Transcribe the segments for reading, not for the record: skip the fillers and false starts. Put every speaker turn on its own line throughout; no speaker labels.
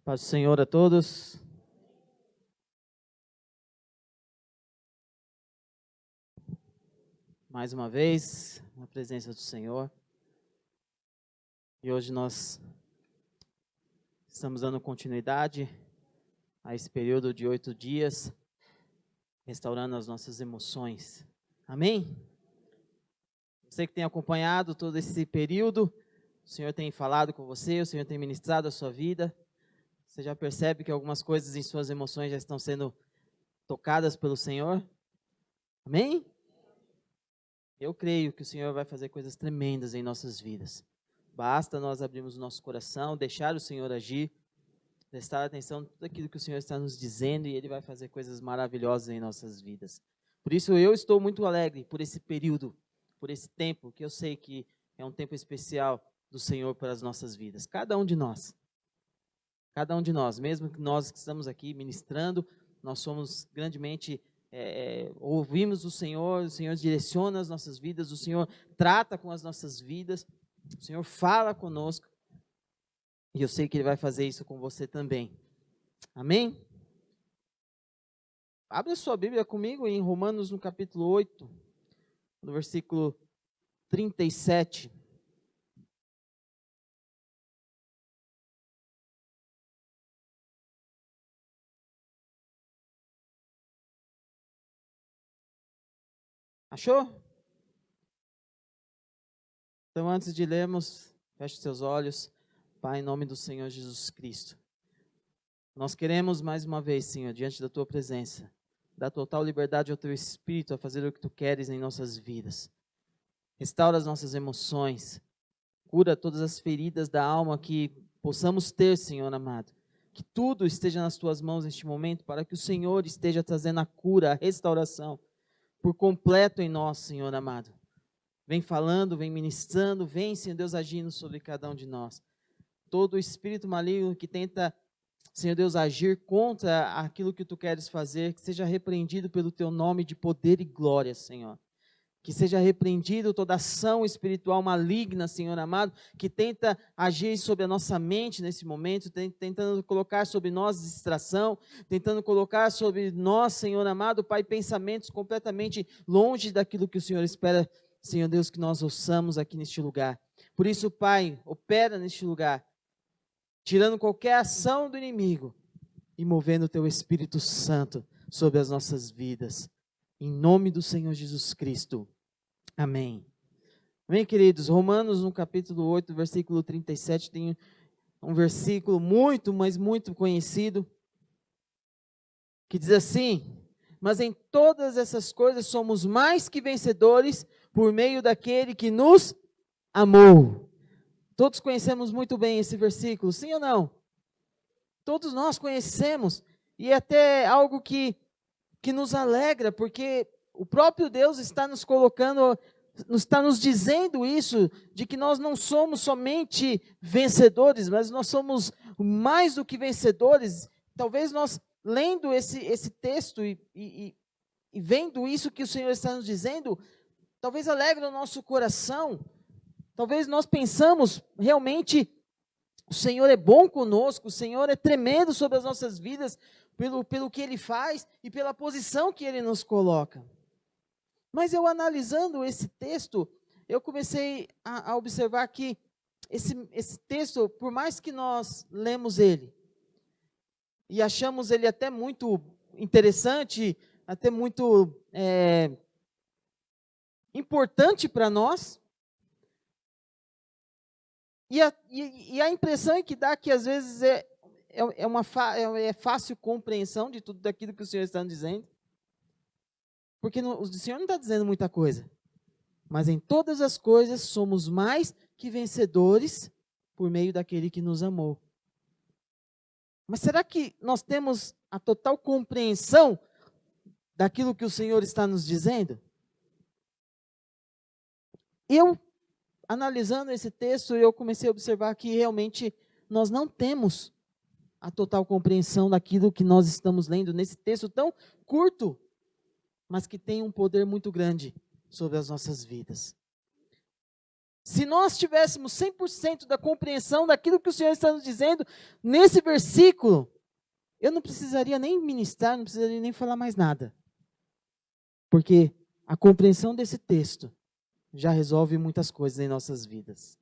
Paz do Senhor a todos. Mais uma vez, na presença do Senhor. E hoje nós estamos dando continuidade a esse período de 8 dias, restaurando as nossas emoções. Amém? Você que tem acompanhado todo esse período, o Senhor tem falado com você, o Senhor tem ministrado a sua vida. Você já percebe que algumas coisas em suas emoções já estão sendo tocadas pelo Senhor? Amém? Eu creio que o Senhor vai fazer coisas tremendas em nossas vidas. Basta nós abrirmos o nosso coração, deixar o Senhor agir, prestar atenção em tudo aquilo que o Senhor está nos dizendo e Ele vai fazer coisas maravilhosas em nossas vidas. Por isso eu estou muito alegre por esse período, por esse tempo, que eu sei que é um tempo especial do Senhor para as nossas vidas. Cada um de nós, mesmo que nós que estamos aqui ministrando, nós somos grandemente... ouvimos o Senhor direciona as nossas vidas, o Senhor trata com as nossas vidas, o Senhor fala conosco, e eu sei que Ele vai fazer isso com você também. Amém? Abra sua Bíblia comigo em Romanos, no capítulo 8, no versículo 37. Achou? Então, antes de lermos, feche seus olhos. Pai, em nome do Senhor Jesus Cristo, nós queremos mais uma vez, Senhor, diante da Tua presença, dar total liberdade ao Teu Espírito a fazer o que Tu queres em nossas vidas. Restaura as nossas emoções, cura todas as feridas da alma que possamos ter, Senhor amado. Que tudo esteja nas Tuas mãos neste momento, para que o Senhor esteja trazendo a cura, a restauração, por completo em nós, Senhor amado. Vem falando, vem ministrando, vem, Senhor Deus, agindo sobre cada um de nós. Todo o espírito maligno que tenta, Senhor Deus, agir contra aquilo que Tu queres fazer, que seja repreendido pelo Teu nome de poder e glória, Senhor. Que seja repreendido toda ação espiritual maligna, Senhor amado, que tenta agir sobre a nossa mente nesse momento, tentando colocar sobre nós distração, tentando colocar sobre nós, Senhor amado, Pai, pensamentos completamente longe daquilo que o Senhor espera, Senhor Deus, que nós ouçamos aqui neste lugar. Por isso, Pai, opera neste lugar, tirando qualquer ação do inimigo e movendo o Teu Espírito Santo sobre as nossas vidas. Em nome do Senhor Jesus Cristo. Amém. Amém, queridos? Romanos, no capítulo 8, versículo 37, tem um versículo muito, mas muito conhecido, que diz assim: mas em todas essas coisas somos mais que vencedores por meio daquele que nos amou. Todos conhecemos muito bem esse versículo, sim ou não? Todos nós conhecemos, e é até algo que nos alegra, porque o próprio Deus está nos colocando, está nos dizendo isso, de que nós não somos somente vencedores, mas nós somos mais do que vencedores. Talvez nós, lendo esse texto e vendo isso que o Senhor está nos dizendo, talvez alegre o nosso coração, talvez nós pensamos, realmente, o Senhor é bom conosco, o Senhor é tremendo sobre as nossas vidas, pelo que Ele faz e pela posição que Ele nos coloca. Mas eu analisando esse texto, eu comecei a observar que esse texto, por mais que nós lemos ele, e achamos ele até muito interessante, até muito importante para nós, e a impressão que dá que às vezes é fácil compreensão de tudo daquilo que o Senhor está nos dizendo, porque o Senhor não está dizendo muita coisa, mas em todas as coisas somos mais que vencedores por meio daquele que nos amou. Mas será que nós temos a total compreensão daquilo que o Senhor está nos dizendo? Eu, analisando esse texto, eu comecei a observar que realmente nós não temos a total compreensão daquilo que nós estamos lendo nesse texto tão curto, mas que tem um poder muito grande sobre as nossas vidas. Se nós tivéssemos 100% da compreensão daquilo que o Senhor está nos dizendo nesse versículo, eu não precisaria nem ministrar, não precisaria nem falar mais nada. Porque a compreensão desse texto já resolve muitas coisas em nossas vidas.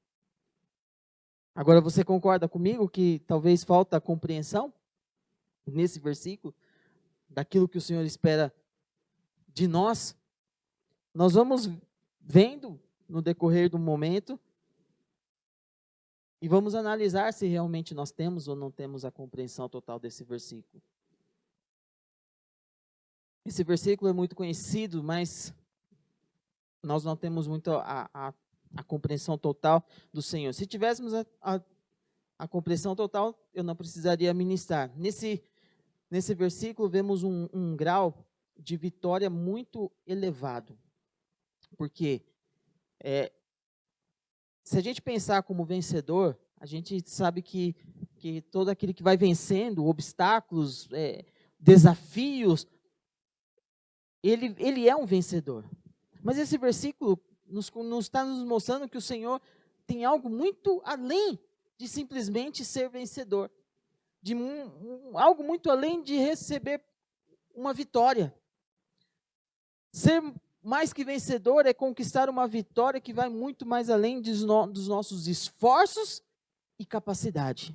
Agora, você concorda comigo que talvez falta a compreensão nesse versículo daquilo que o Senhor espera de nós? Nós vamos vendo no decorrer do momento e vamos analisar se realmente nós temos ou não temos a compreensão total desse versículo. Esse versículo é muito conhecido, mas nós não temos muito a compreensão total do Senhor. Se tivéssemos a compreensão total, eu não precisaria ministrar. Nesse versículo, vemos um grau de vitória muito elevado. Porque se a gente pensar como vencedor, a gente sabe que todo aquele que vai vencendo obstáculos, desafios, ele é um vencedor. Mas esse versículo nos está nos mostrando que o Senhor tem algo muito além de simplesmente ser vencedor. De algo muito além de receber uma vitória. Ser mais que vencedor é conquistar uma vitória que vai muito mais além dos nossos esforços e capacidade.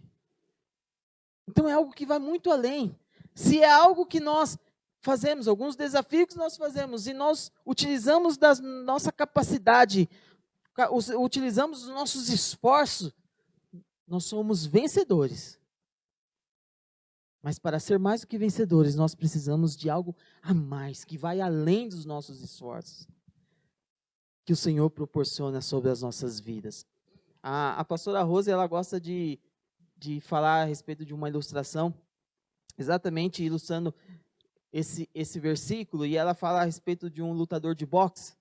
Então é algo que vai muito além. Se é algo que nós fazemos, alguns desafios que nós fazemos, e nós utilizamos da nossa capacidade, utilizamos os nossos esforços, nós somos vencedores. Mas para ser mais do que vencedores, nós precisamos de algo a mais, que vai além dos nossos esforços, que o Senhor proporciona sobre as nossas vidas. A pastora Rose, ela gosta de falar a respeito de uma ilustração, exatamente ilustrando esse versículo, e ela fala a respeito de um lutador de boxe.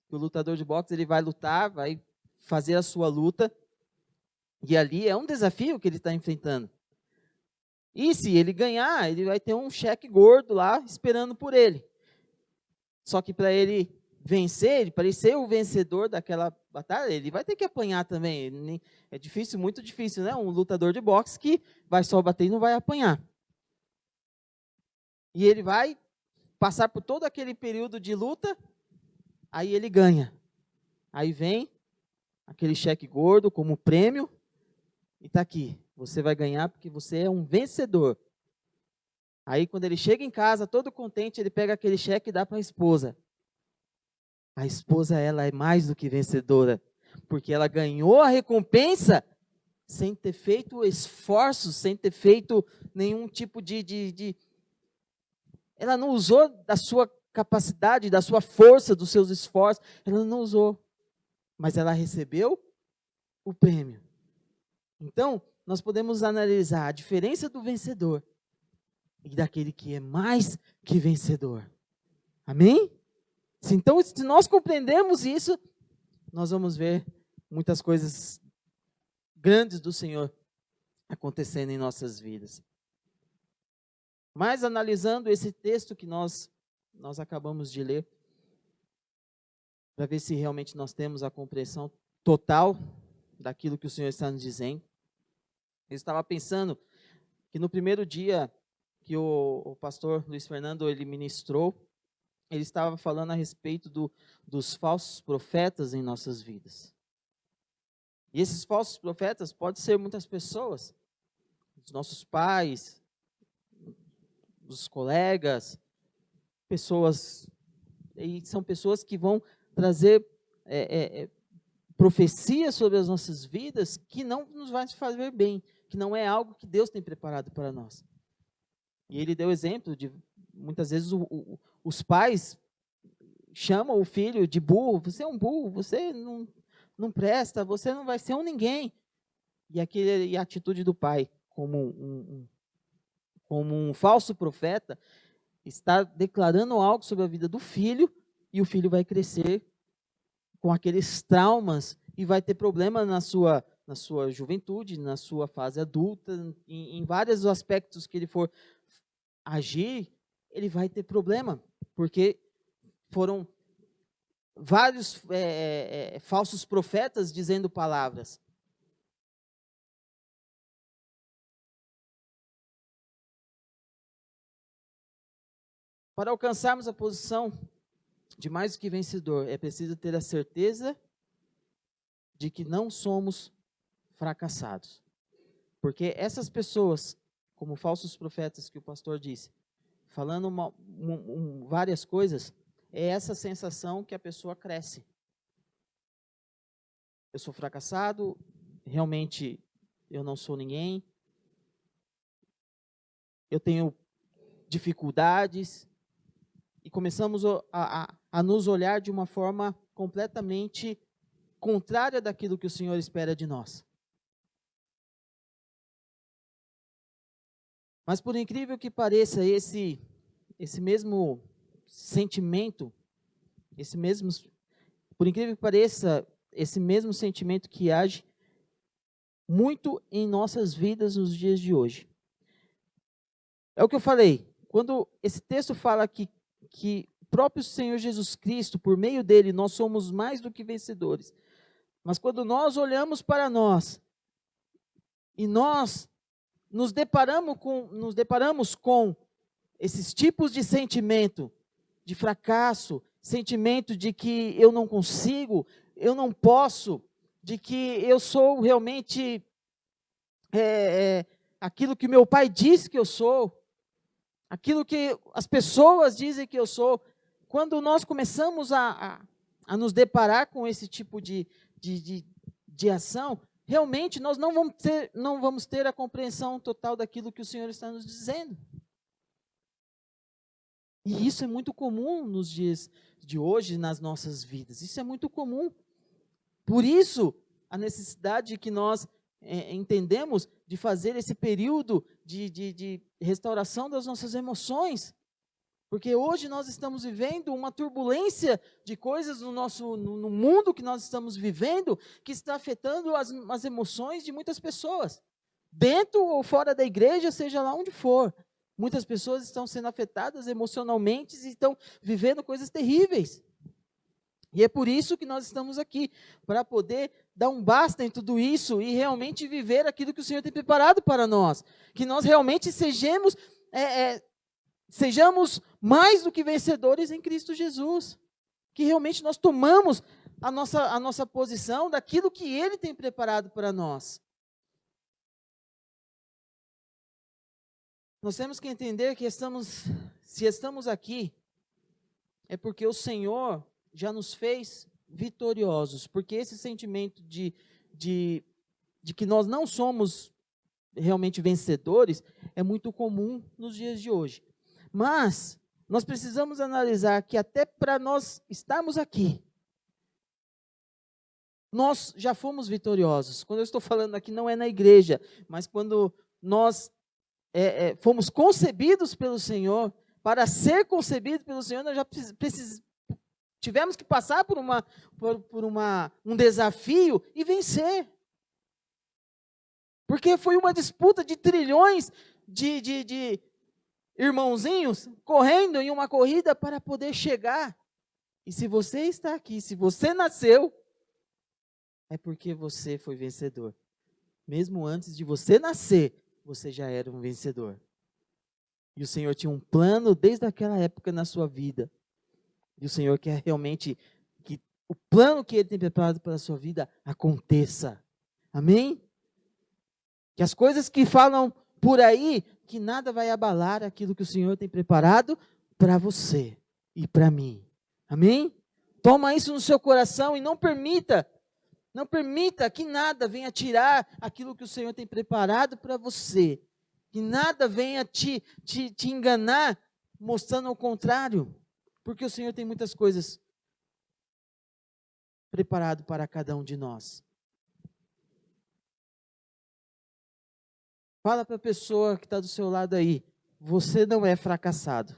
O lutador de boxe, ele vai lutar, vai fazer a sua luta, e ali é um desafio que ele está enfrentando. E se ele ganhar, ele vai ter um cheque gordo lá esperando por ele. Só que para ele vencer, para ele ser o vencedor daquela batalha, ele vai ter que apanhar também. É difícil, muito difícil, né? Um lutador de boxe que vai só bater e não vai apanhar. E ele vai passar por todo aquele período de luta, aí ele ganha. Aí vem aquele cheque gordo como prêmio, e está aqui. Você vai ganhar porque você é um vencedor. Aí quando ele chega em casa, todo contente, ele pega aquele cheque e dá para a esposa. A esposa, ela é mais do que vencedora, porque ela ganhou a recompensa sem ter feito esforço, sem ter feito nenhum tipo de... Ela não usou da sua capacidade, da sua força, dos seus esforços, ela não usou, mas ela recebeu o prêmio. Então, nós podemos analisar a diferença do vencedor e daquele que é mais que vencedor. Amém? Então, se nós compreendermos isso, nós vamos ver muitas coisas grandes do Senhor acontecendo em nossas vidas. Mas analisando esse texto que nós acabamos de ler, para ver se realmente nós temos a compreensão total daquilo que o Senhor está nos dizendo. Eu estava pensando que no primeiro dia que o pastor Luiz Fernando ele ministrou, ele estava falando a respeito dos falsos profetas em nossas vidas. E esses falsos profetas podem ser muitas pessoas, os nossos pais, os colegas, pessoas, e são pessoas que vão trazer profecias sobre as nossas vidas que não nos vai fazer bem, que não é algo que Deus tem preparado para nós. E ele deu exemplo de, muitas vezes, os pais chamam o filho de burro, você é um burro, você não presta, você não vai ser um ninguém. E a atitude do pai, como um falso profeta, está declarando algo sobre a vida do filho, e o filho vai crescer com aqueles traumas e vai ter problema na sua juventude, na sua fase adulta, em vários aspectos que ele for agir, ele vai ter problema, porque foram vários falsos profetas dizendo palavras. Para alcançarmos a posição de mais do que vencedor, é preciso ter a certeza de que não somos fracassados. Porque essas pessoas, como falsos profetas que o pastor disse, falando várias coisas, é essa sensação que a pessoa cresce. Eu sou fracassado, realmente eu não sou ninguém, eu tenho dificuldades, e começamos a nos olhar de uma forma completamente contrária daquilo que o Senhor espera de nós. Mas por incrível que pareça, esse mesmo sentimento, por incrível que pareça, esse mesmo sentimento que age muito em nossas vidas nos dias de hoje. É o que eu falei, quando esse texto fala que o próprio Senhor Jesus Cristo, por meio dele, nós somos mais do que vencedores. Mas quando nós olhamos para nós, e nós nos deparamos com esses tipos de sentimento, de fracasso, sentimento de que eu não consigo, eu não posso, de que eu sou realmente aquilo que meu pai diz que eu sou, aquilo que as pessoas dizem que eu sou. Quando nós começamos a nos deparar com esse tipo de ação, realmente nós não vamos ter a compreensão total daquilo que o Senhor está nos dizendo. E isso é muito comum nos dias de hoje, nas nossas vidas. Isso é muito comum. Por isso, a necessidade que nós entendemos de fazer esse período de restauração das nossas emoções. Porque hoje nós estamos vivendo uma turbulência de coisas no mundo que nós estamos vivendo, que está afetando as emoções de muitas pessoas. Dentro ou fora da igreja, seja lá onde for. Muitas pessoas estão sendo afetadas emocionalmente e estão vivendo coisas terríveis. E é por isso que nós estamos aqui, para poder dar um basta em tudo isso e realmente viver aquilo que o Senhor tem preparado para nós. Que nós realmente sejamos mais do que vencedores em Cristo Jesus. Que realmente nós tomamos a nossa posição daquilo que Ele tem preparado para nós. Nós temos que entender que se estamos aqui, é porque o Senhor já nos fez vitoriosos, porque esse sentimento de que nós não somos realmente vencedores é muito comum nos dias de hoje. Mas nós precisamos analisar que até para nós estarmos aqui, nós já fomos vitoriosos. Quando eu estou falando aqui, não é na igreja, mas quando nós fomos concebidos pelo Senhor, para ser concebido pelo Senhor, nós já tivemos que passar por um desafio e vencer. Porque foi uma disputa de trilhões de irmãozinhos correndo em uma corrida para poder chegar. E se você está aqui, se você nasceu, é porque você foi vencedor. Mesmo antes de você nascer, você já era um vencedor. E o Senhor tinha um plano desde aquela época na sua vida. E o Senhor quer realmente que o plano que Ele tem preparado para a sua vida aconteça. Amém? Que as coisas que falam por aí, que nada vai abalar aquilo que o Senhor tem preparado para você e para mim. Amém? Toma isso no seu coração e não permita que nada venha tirar aquilo que o Senhor tem preparado para você. Que nada venha te enganar, mostrando ao contrário. Porque o Senhor tem muitas coisas preparado para cada um de nós. Fala para a pessoa que está do seu lado aí, você não é fracassado.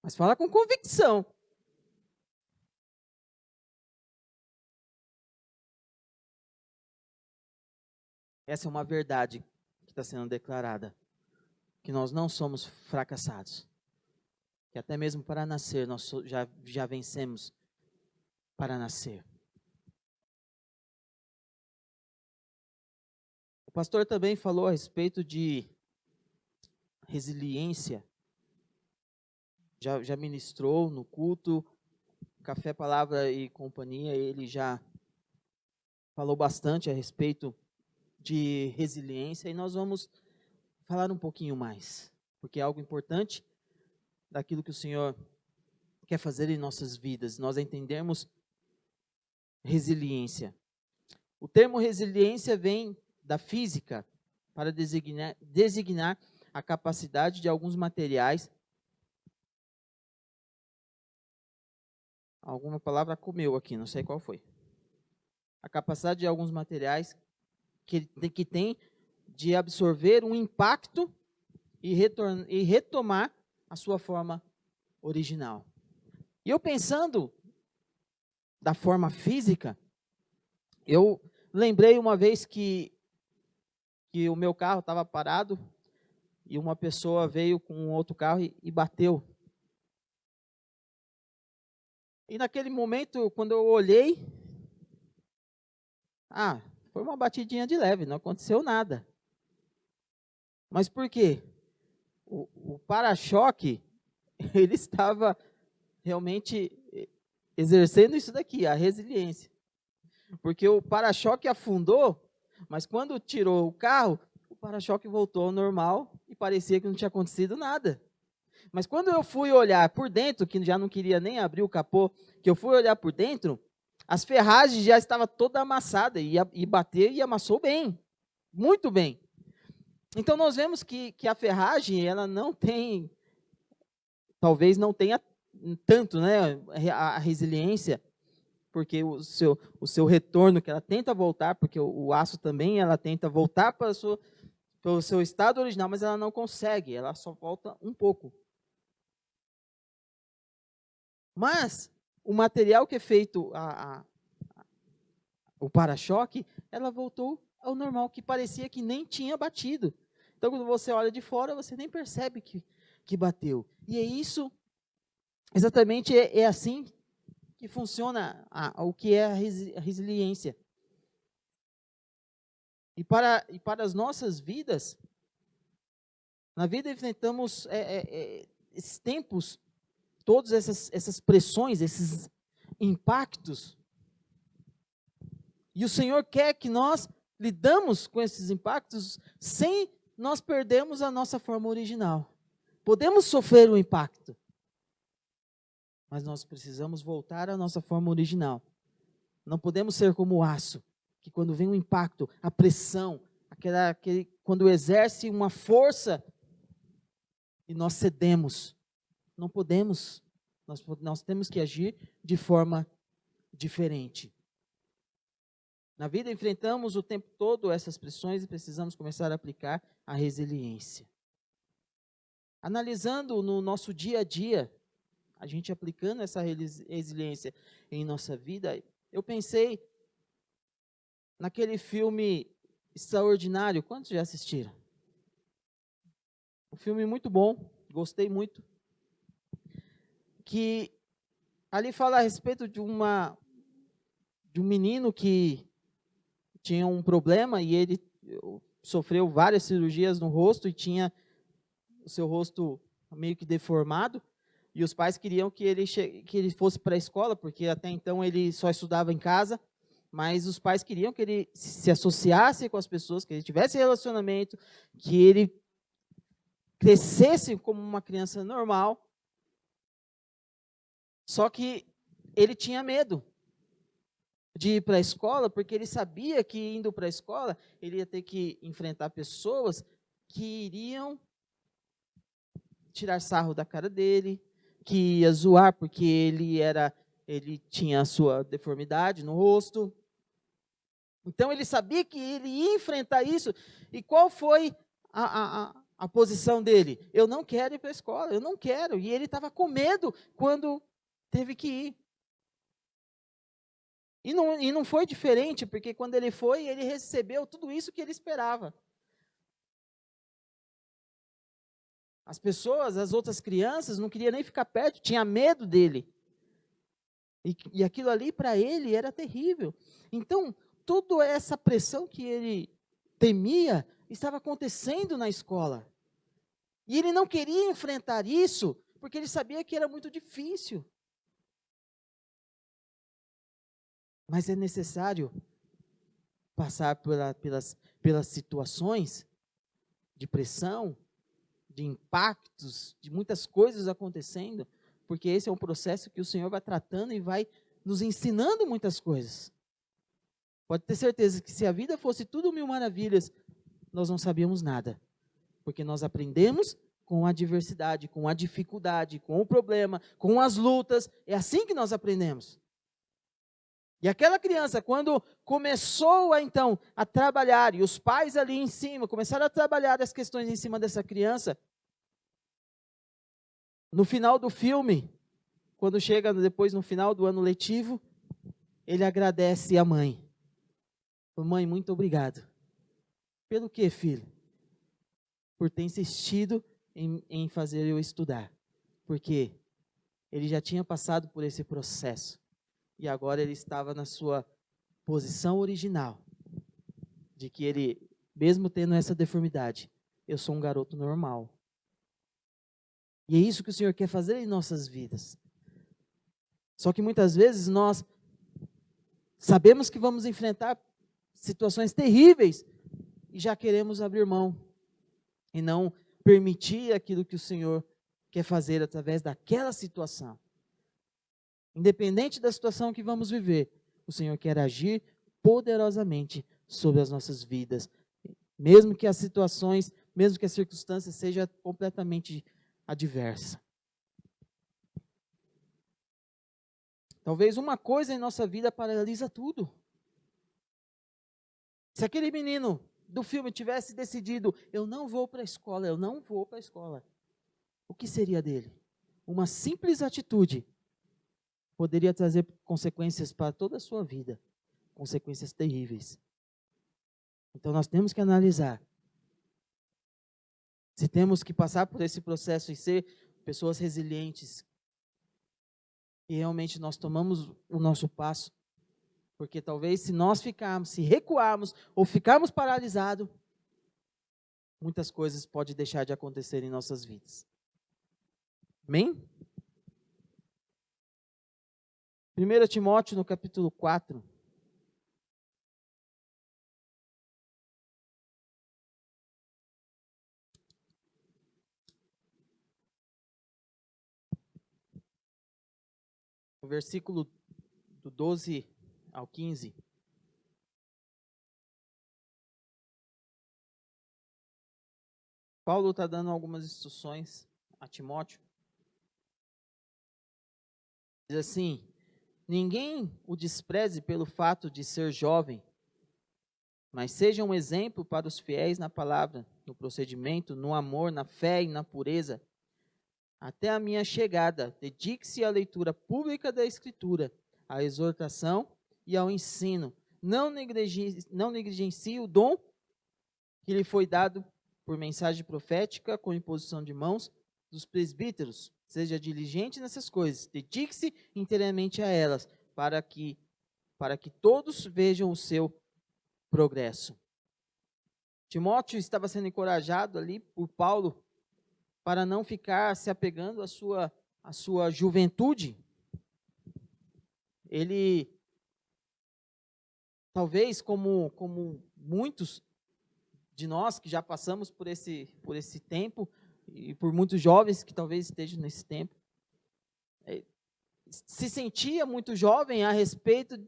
Mas fala com convicção. Essa é uma verdade que está sendo declarada. Que nós não somos fracassados. que até mesmo para nascer nós já vencemos para nascer. O pastor também falou a respeito de resiliência. Já ministrou no culto, Café, Palavra e Companhia, ele já falou bastante a respeito de resiliência, e nós vamos falar um pouquinho mais, porque é algo importante daquilo que o Senhor quer fazer em nossas vidas, nós entendermos resiliência. O termo resiliência vem da física para designar a capacidade de alguns materiais. Alguma palavra comeu aqui, não sei qual foi. A capacidade de alguns materiais que tem de absorver um impacto e retomar a sua forma original. E eu pensando da forma física, eu lembrei uma vez que o meu carro estava parado e uma pessoa veio com um outro carro e bateu. E naquele momento, quando eu olhei, foi uma batidinha de leve, não aconteceu nada. Mas por quê? O para-choque, ele estava realmente exercendo isso daqui, a resiliência. Porque o para-choque afundou, mas quando tirou o carro, o para-choque voltou ao normal e parecia que não tinha acontecido nada. Mas quando eu fui olhar por dentro, que já não queria nem abrir o capô, que eu fui olhar por dentro, as ferragens já estavam toda amassada e bateu e amassou bem, muito bem. Então nós vemos que a ferragem, ela não tem, talvez não tenha tanto, né, a resiliência, porque o seu retorno, que ela tenta voltar, porque o aço também, ela tenta voltar para o seu estado original, mas ela não consegue, ela só volta um pouco. Mas o material que é feito, o para-choque, ela voltou ao normal, que parecia que nem tinha batido. Então, quando você olha de fora, você nem percebe que bateu. E é isso, exatamente é assim que funciona o que é a resiliência. E para as nossas vidas, na vida enfrentamos esses tempos, todas essas pressões, esses impactos. E o Senhor quer que nós lidamos com esses impactos sem nós perdermos a nossa forma original. Podemos sofrer o impacto, mas nós precisamos voltar à nossa forma original. Não podemos ser como o aço, que quando vem um impacto, a pressão, quando exerce uma força e nós cedemos. Não podemos, nós temos que agir de forma diferente. Na vida enfrentamos o tempo todo essas pressões e precisamos começar a aplicar a resiliência. Analisando no nosso dia a dia, a gente aplicando essa resiliência em nossa vida, eu pensei naquele filme Extraordinário. Quantos já assistiram? Um filme muito bom, gostei muito. Que ali fala a respeito de um menino que tinha um problema e ele sofreu várias cirurgias no rosto e tinha o seu rosto meio que deformado. E os pais queriam que ele fosse para a escola, porque até então ele só estudava em casa. Mas os pais queriam que ele se associasse com as pessoas, que ele tivesse relacionamento, que ele crescesse como uma criança normal. Só que ele tinha medo de ir para a escola, porque ele sabia que indo para a escola, ele ia ter que enfrentar pessoas que iriam tirar sarro da cara dele, que ia zoar porque ele tinha a sua deformidade no rosto. Então ele sabia que ele ia enfrentar isso. E qual foi a posição dele? Eu não quero ir para a escola, eu não quero. E ele estava com medo quando teve que ir. E não foi diferente, porque quando ele foi, ele recebeu tudo isso que ele esperava. As pessoas, as outras crianças, não queriam nem ficar perto, tinha medo dele. E aquilo ali para ele era terrível. Então, toda essa pressão que ele temia estava acontecendo na escola. E ele não queria enfrentar isso, porque ele sabia que era muito difícil. Mas é necessário passar pelas situações de pressão, de impactos, de muitas coisas acontecendo, porque esse é um processo que o Senhor vai tratando e vai nos ensinando muitas coisas. Pode ter certeza que se a vida fosse tudo mil maravilhas, nós não sabíamos nada, porque nós aprendemos com a adversidade, com a dificuldade, com o problema, com as lutas, é assim que nós aprendemos. E aquela criança, quando começou então a trabalhar, e os pais ali em cima começaram a trabalhar as questões em cima dessa criança, no final do filme, quando chega depois no final do ano letivo, ele agradece a mãe. Mãe, muito obrigado. Pelo quê, filho? Por ter insistido em fazer eu estudar. Porque ele já tinha passado por esse processo. E agora ele estava na sua posição original, de que ele, mesmo tendo essa deformidade, eu sou um garoto normal. E é isso que o Senhor quer fazer em nossas vidas. Só que muitas vezes nós sabemos que vamos enfrentar situações terríveis e já queremos abrir mão e não permitir aquilo que o Senhor quer fazer através daquela situação. Independente da situação que vamos viver, o Senhor quer agir poderosamente sobre as nossas vidas, mesmo que as situações, mesmo que as circunstâncias sejam completamente adversas. Talvez uma coisa em nossa vida paralisa tudo. Se aquele menino do filme tivesse decidido, eu não vou para a escola, eu não vou para a escola, o que seria dele? Uma simples atitude poderia trazer consequências para toda a sua vida, consequências terríveis. Então nós temos que analisar se temos que passar por esse processo e ser pessoas resilientes, e realmente nós tomamos o nosso passo, porque talvez se nós ficarmos, se recuarmos ou ficarmos paralisados, muitas coisas podem deixar de acontecer em nossas vidas. Amém? 1 Timóteo, no capítulo 4. O versículo do 12 ao 15. Paulo está dando algumas instruções a Timóteo. Diz assim: ninguém o despreze pelo fato de ser jovem, mas seja um exemplo para os fiéis na palavra, no procedimento, no amor, na fé e na pureza. Até a minha chegada, dedique-se à leitura pública da Escritura, à exortação e ao ensino. Não negligencie o dom que lhe foi dado por mensagem profética, com imposição de mãos dos presbíteros. Seja diligente nessas coisas, dedique-se inteiramente a elas, para que todos vejam o seu progresso. Timóteo estava sendo encorajado ali por Paulo para não ficar se apegando à sua juventude. Ele, talvez como muitos de nós que já passamos por esse tempo, e por muitos jovens que talvez estejam nesse tempo, se sentia muito jovem a respeito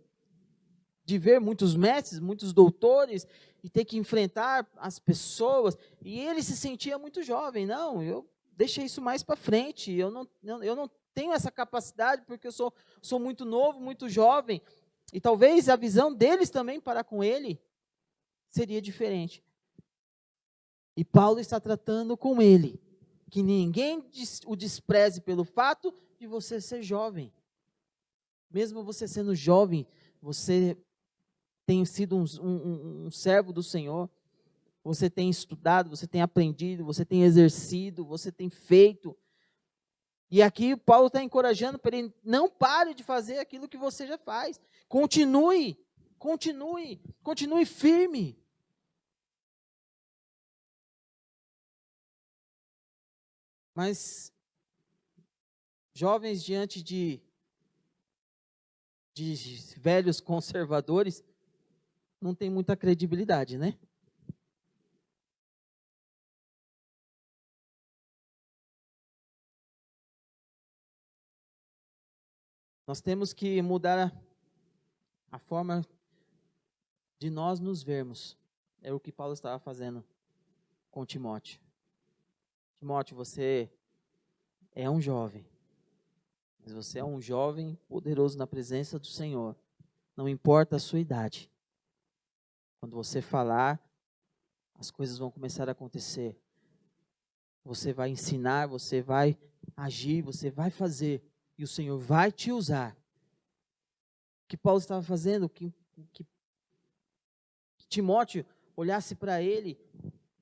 de ver muitos mestres, muitos doutores, e ter que enfrentar as pessoas, e ele se sentia muito jovem. Não, eu deixei isso mais para frente, eu não tenho essa capacidade, porque eu sou muito novo, muito jovem, e talvez a visão deles também para com ele seria diferente. E Paulo está tratando com ele, que ninguém o despreze pelo fato de você ser jovem. Mesmo você sendo jovem, você tem sido um servo do Senhor, você tem estudado, você tem aprendido, você tem exercido, você tem feito. E aqui Paulo está encorajando para ele, não pare de fazer aquilo que você já faz. Continue, continue, continue firme. Mas jovens diante de velhos conservadores não tem muita credibilidade, né? Nós temos que mudar a forma de nós nos vermos. É o que Paulo estava fazendo com Timóteo. Timóteo, você é um jovem, mas você é um jovem poderoso na presença do Senhor. Não importa a sua idade. Quando você falar, as coisas vão começar a acontecer. Você vai ensinar, você vai agir, você vai fazer. E o Senhor vai te usar. O que Paulo estava fazendo, que Timóteo olhasse para ele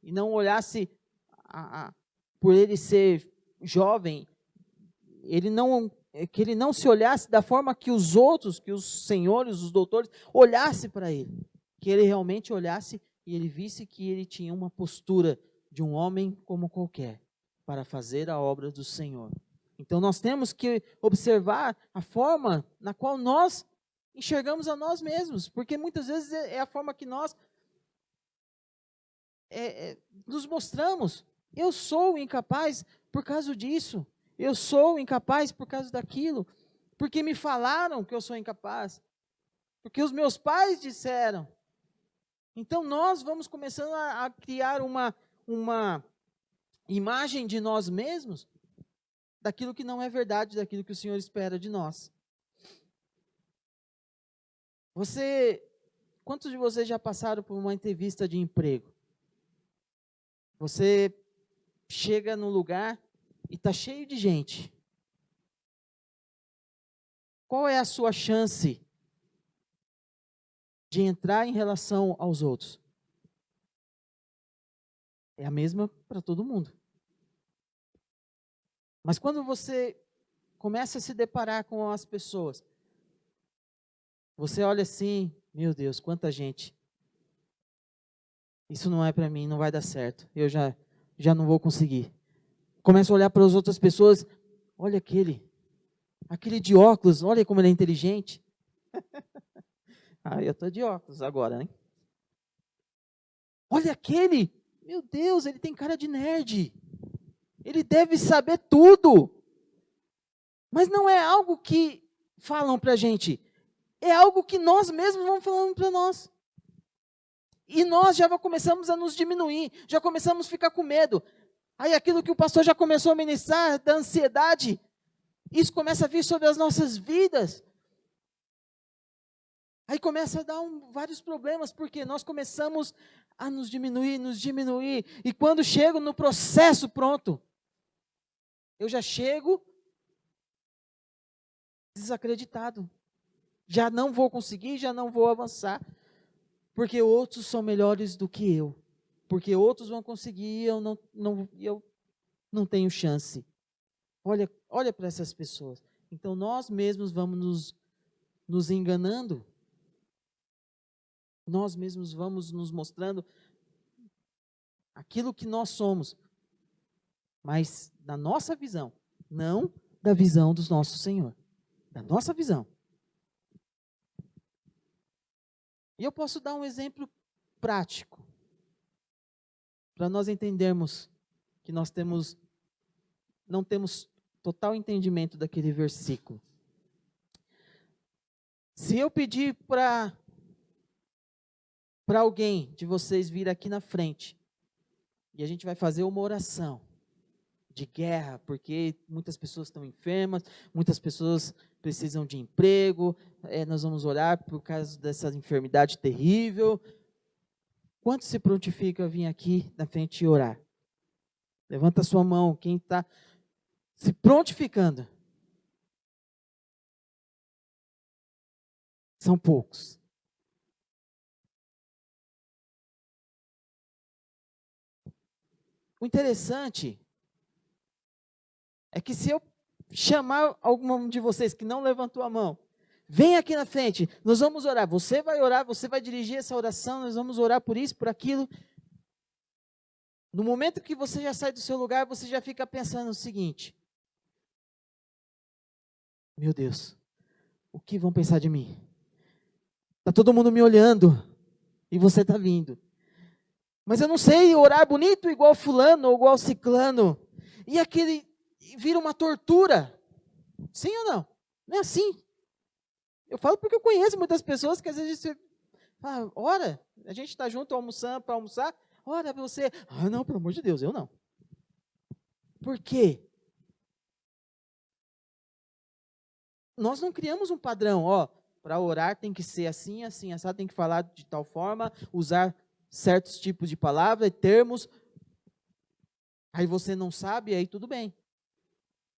e não olhasse por ele ser jovem, que ele não se olhasse da forma que os outros, que os senhores, os doutores, olhassem para ele. Que ele realmente olhasse e ele visse que ele tinha uma postura de um homem como qualquer, para fazer a obra do Senhor. Então nós temos que observar a forma na qual nós enxergamos a nós mesmos, porque muitas vezes é a forma que nós nos mostramos. Eu sou incapaz por causa disso, eu sou incapaz por causa daquilo, porque me falaram que eu sou incapaz, porque os meus pais disseram. Então nós vamos começando a criar uma imagem de nós mesmos, daquilo que não é verdade, daquilo que o Senhor espera de nós. Quantos de vocês já passaram por uma entrevista de emprego? Você chega no lugar e está cheio de gente. Qual é a sua chance de entrar em relação aos outros? É a mesma para todo mundo. Mas quando você começa a se deparar com as pessoas, você olha assim, meu Deus, quanta gente. Isso não é para mim, não vai dar certo. Eu já não vou conseguir. Começo a olhar para as outras pessoas, olha aquele de óculos, olha como ele é inteligente. Eu estou de óculos agora, né? Olha aquele, meu Deus, ele tem cara de nerd. Ele deve saber tudo. Mas não é algo que falam para a gente, é algo que nós mesmos vamos falando para nós. E nós já começamos a nos diminuir, já começamos a ficar com medo. Aí aquilo que o pastor já começou a ministrar, da ansiedade, isso começa a vir sobre as nossas vidas. Aí começa a dar vários problemas, porque nós começamos a nos diminuir. E quando chego no processo pronto, eu já chego desacreditado. Já não vou conseguir, já não vou avançar. Porque outros são melhores do que eu. Porque outros vão conseguir e eu não tenho chance. Olha para essas pessoas. Então nós mesmos vamos nos enganando. Nós mesmos vamos nos mostrando aquilo que nós somos. Mas da nossa visão, não da visão do nosso Senhor. Da nossa visão. E eu posso dar um exemplo prático, para nós entendermos que não temos total entendimento daquele versículo. Se eu pedir para alguém de vocês vir aqui na frente, e a gente vai fazer uma oração de guerra, porque muitas pessoas estão enfermas, muitas pessoas precisam de emprego, nós vamos orar por causa dessa enfermidade terrível. Quanto se prontifica a vir aqui na frente e orar? Levanta a sua mão, quem está se prontificando. São poucos. O interessante é que se eu chamar algum de vocês que não levantou a mão, vem aqui na frente, nós vamos orar. Você vai orar, você vai dirigir essa oração, nós vamos orar por isso, por aquilo. No momento que você já sai do seu lugar, você já fica pensando o seguinte: meu Deus, o que vão pensar de mim? Está todo mundo me olhando e você está vindo. Mas eu não sei orar bonito igual fulano ou igual ciclano. E aquele vira uma tortura. Sim ou não? Não é assim. Eu falo porque eu conheço muitas pessoas que às vezes você fala, ora, a gente está junto almoçando para almoçar, ora você. Ah, não, pelo amor de Deus, eu não. Por quê? Nós não criamos um padrão, ó, para orar tem que ser assim, assim, assado, tem que falar de tal forma, usar certos tipos de palavras, termos. Aí você não sabe, aí tudo bem.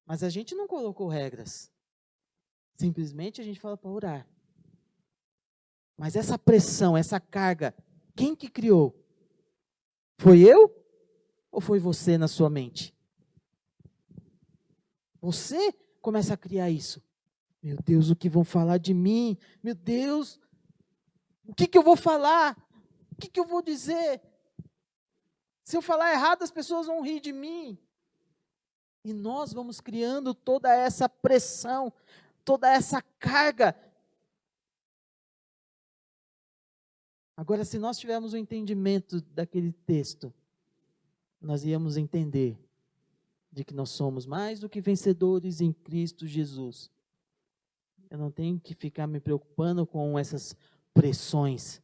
Mas a gente não colocou regras. Simplesmente a gente fala para orar. Mas essa pressão, essa carga, quem que criou? Foi eu ou foi você na sua mente? Você começa a criar isso. Meu Deus, o que vão falar de mim? Meu Deus, o que eu vou falar? O que eu vou dizer? Se eu falar errado, as pessoas vão rir de mim. E nós vamos criando toda essa pressão, toda essa carga. Agora, se nós tivermos o entendimento daquele texto, nós íamos entender de que nós somos mais do que vencedores em Cristo Jesus. Eu não tenho que ficar me preocupando com essas pressões.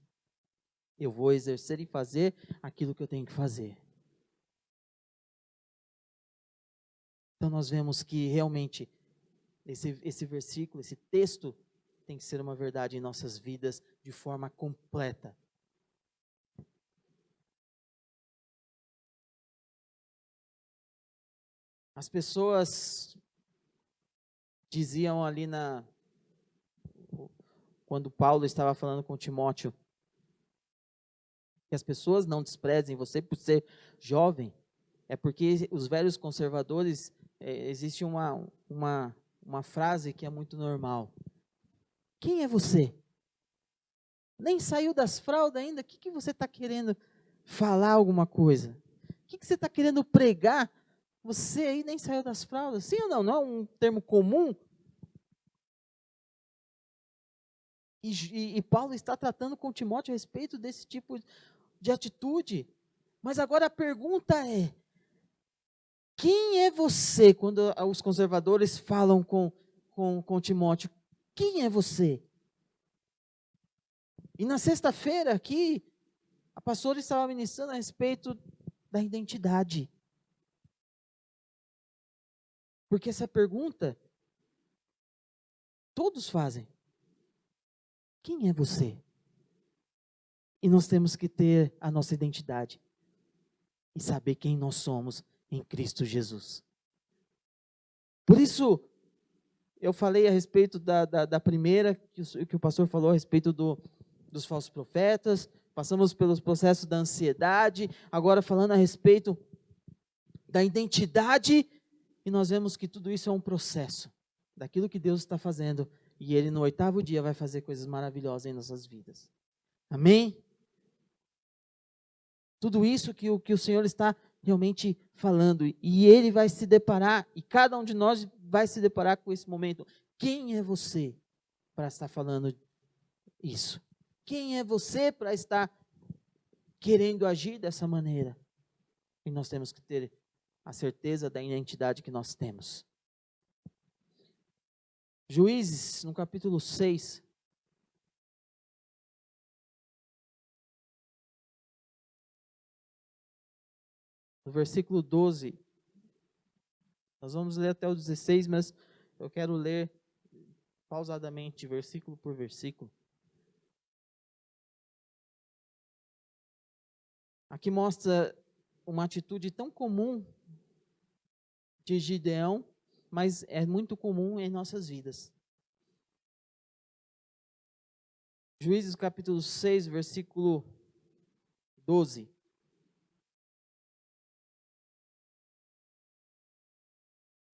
Eu vou exercer e fazer aquilo que eu tenho que fazer. Então nós vemos que realmente esse versículo, esse texto, tem que ser uma verdade em nossas vidas de forma completa. As pessoas diziam ali quando Paulo estava falando com Timóteo, que as pessoas não desprezem você por ser jovem, é porque os velhos conservadores, existe uma frase que é muito normal. Quem é você? Nem saiu das fraldas ainda, o que você está querendo falar alguma coisa? O que você está querendo pregar? Você aí nem saiu das fraldas? Sim ou não? Não é um termo comum? E Paulo está tratando com Timóteo a respeito desse tipo de atitude. Mas agora a pergunta é, quem é você? Quando os conservadores falam com Timóteo, quem é você? E na sexta-feira aqui, a pastora estava ministrando a respeito da identidade. Porque essa pergunta, todos fazem. Quem é você? E nós temos que ter a nossa identidade. E saber quem nós somos em Cristo Jesus. Por isso, eu falei a respeito da primeira, que o pastor falou a respeito dos falsos profetas. Passamos pelos processos da ansiedade. Agora falando a respeito da identidade. E nós vemos que tudo isso é um processo. Daquilo que Deus está fazendo. E Ele no 8º dia vai fazer coisas maravilhosas em nossas vidas. Amém? Tudo isso que o Senhor está realmente falando. E Ele vai se deparar, e cada um de nós vai se deparar com esse momento. Quem é você para estar falando isso? Quem é você para estar querendo agir dessa maneira? E nós temos que ter a certeza da identidade que nós temos. Juízes, no capítulo 6. No versículo 12, nós vamos ler até o 16, mas eu quero ler pausadamente, versículo por versículo. Aqui mostra uma atitude tão comum de Gideão, mas é muito comum em nossas vidas. Juízes capítulo 6, versículo 12.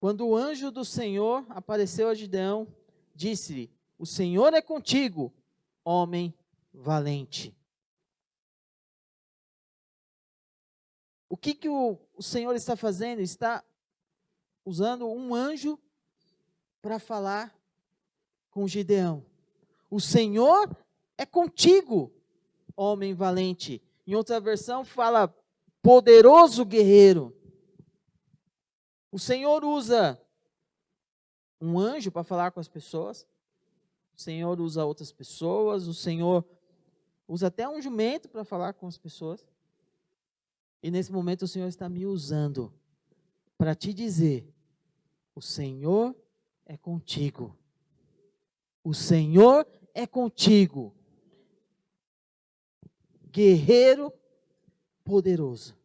Quando o anjo do Senhor apareceu a Gideão, disse-lhe: o Senhor é contigo, homem valente. O que o Senhor está fazendo? Está usando um anjo para falar com Gideão. O Senhor é contigo, homem valente. Em outra versão fala poderoso guerreiro. O Senhor usa um anjo para falar com as pessoas. O Senhor usa outras pessoas. O Senhor usa até um jumento para falar com as pessoas. E nesse momento o Senhor está me usando para te dizer: o Senhor é contigo. O Senhor é contigo. Guerreiro poderoso.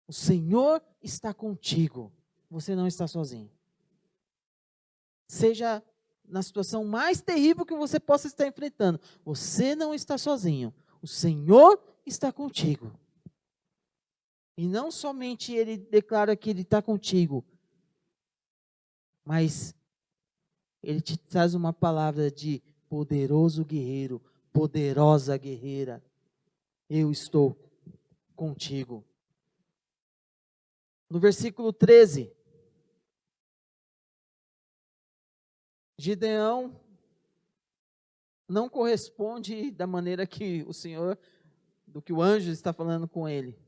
O Senhor está contigo. Você não está sozinho. Seja na situação mais terrível que você possa estar enfrentando, você não está sozinho. O Senhor está contigo. E não somente Ele declara que Ele está contigo, mas Ele te traz uma palavra de poderoso guerreiro, poderosa guerreira. Eu estou contigo. No versículo 13, Gideão não corresponde da maneira que o Senhor, do que o anjo está falando com ele.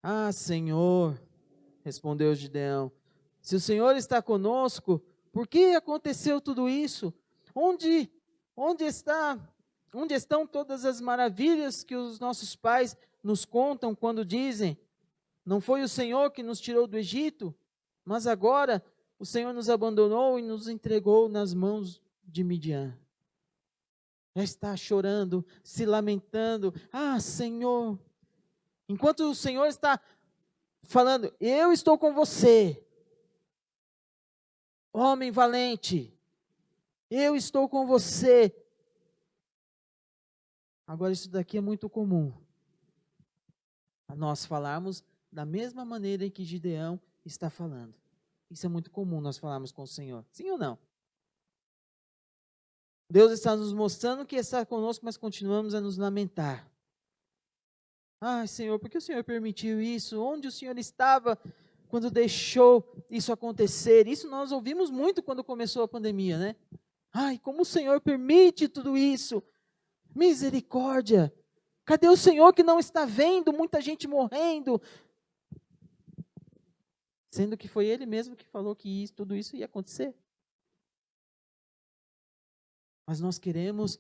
Ah, Senhor, respondeu Gideão, se o Senhor está conosco, por que aconteceu tudo isso? Onde estão todas as maravilhas que os nossos pais nos contam quando dizem: não foi o Senhor que nos tirou do Egito, mas agora o Senhor nos abandonou e nos entregou nas mãos de Midian. Já está chorando, se lamentando. Ah, Senhor. Enquanto o Senhor está falando: eu estou com você, homem valente. Eu estou com você. Agora, isso daqui é muito comum. Nós falarmos da mesma maneira em que Gideão está falando. Isso é muito comum nós falarmos com o Senhor. Sim ou não? Deus está nos mostrando que está conosco, mas continuamos a nos lamentar. Ah, Senhor, por que o Senhor permitiu isso? Onde o Senhor estava quando deixou isso acontecer? Isso nós ouvimos muito quando começou a pandemia, né? Ai, como o Senhor permite tudo isso? Misericórdia! Cadê o Senhor que não está vendo muita gente morrendo? Sendo que foi Ele mesmo que falou que tudo isso ia acontecer. Mas nós queremos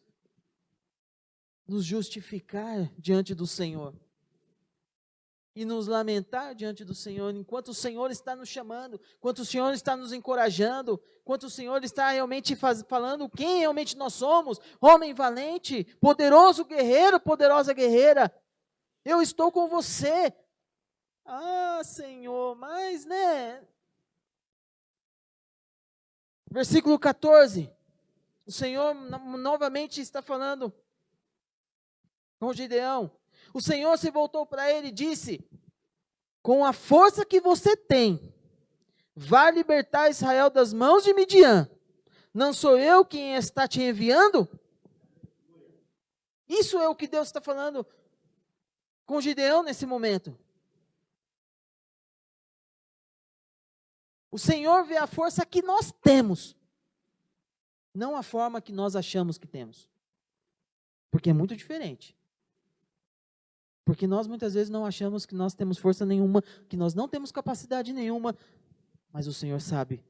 nos justificar diante do Senhor. E nos lamentar diante do Senhor, enquanto o Senhor está nos chamando, enquanto o Senhor está nos encorajando, enquanto o Senhor está realmente falando quem realmente nós somos, homem valente, poderoso guerreiro, poderosa guerreira. Eu estou com você. Ah, Senhor, mas né? Versículo 14. O Senhor novamente está falando com Gideão. O Senhor se voltou para ele e disse: com a força que você tem, vai libertar Israel das mãos de Midian. Não sou eu quem está te enviando? Isso é o que Deus está falando com Gideão nesse momento. O Senhor vê a força que nós temos, não a forma que nós achamos que temos. Porque é muito diferente. Porque nós muitas vezes não achamos que nós temos força nenhuma, que nós não temos capacidade nenhuma, mas o Senhor sabe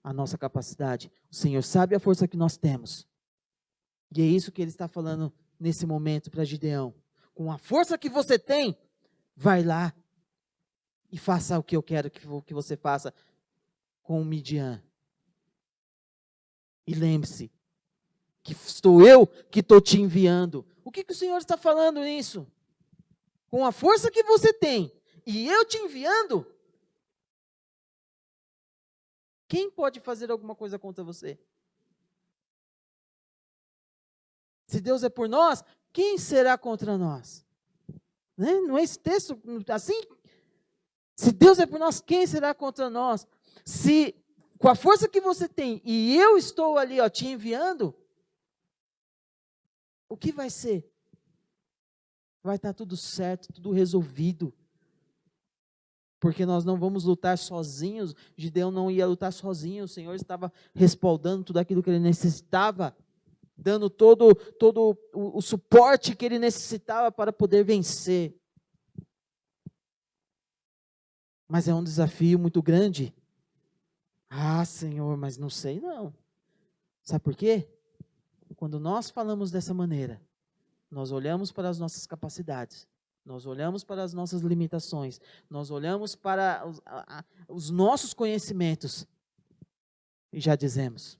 a nossa capacidade. O Senhor sabe a força que nós temos. E é isso que Ele está falando nesse momento para Gideão. Com a força que você tem, vai lá e faça o que eu quero que você faça com o Midian. E lembre-se que sou eu que estou te enviando. O que o Senhor está falando nisso? Com a força que você tem, e eu te enviando, quem pode fazer alguma coisa contra você? Se Deus é por nós, quem será contra nós? Né? Não é esse texto assim? Se Deus é por nós, quem será contra nós? Se com a força que você tem e eu estou ali, ó, te enviando, o que vai ser? Vai estar tudo certo, tudo resolvido. Porque nós não vamos lutar sozinhos. Gideão não ia lutar sozinho. O Senhor estava respaldando tudo aquilo que ele necessitava, dando todo o suporte que ele necessitava para poder vencer. Mas é um desafio muito grande. Ah, Senhor, mas não sei não. Sabe por quê? Quando nós falamos dessa maneira, nós olhamos para as nossas capacidades, nós olhamos para as nossas limitações, nós olhamos para os nossos conhecimentos e já dizemos,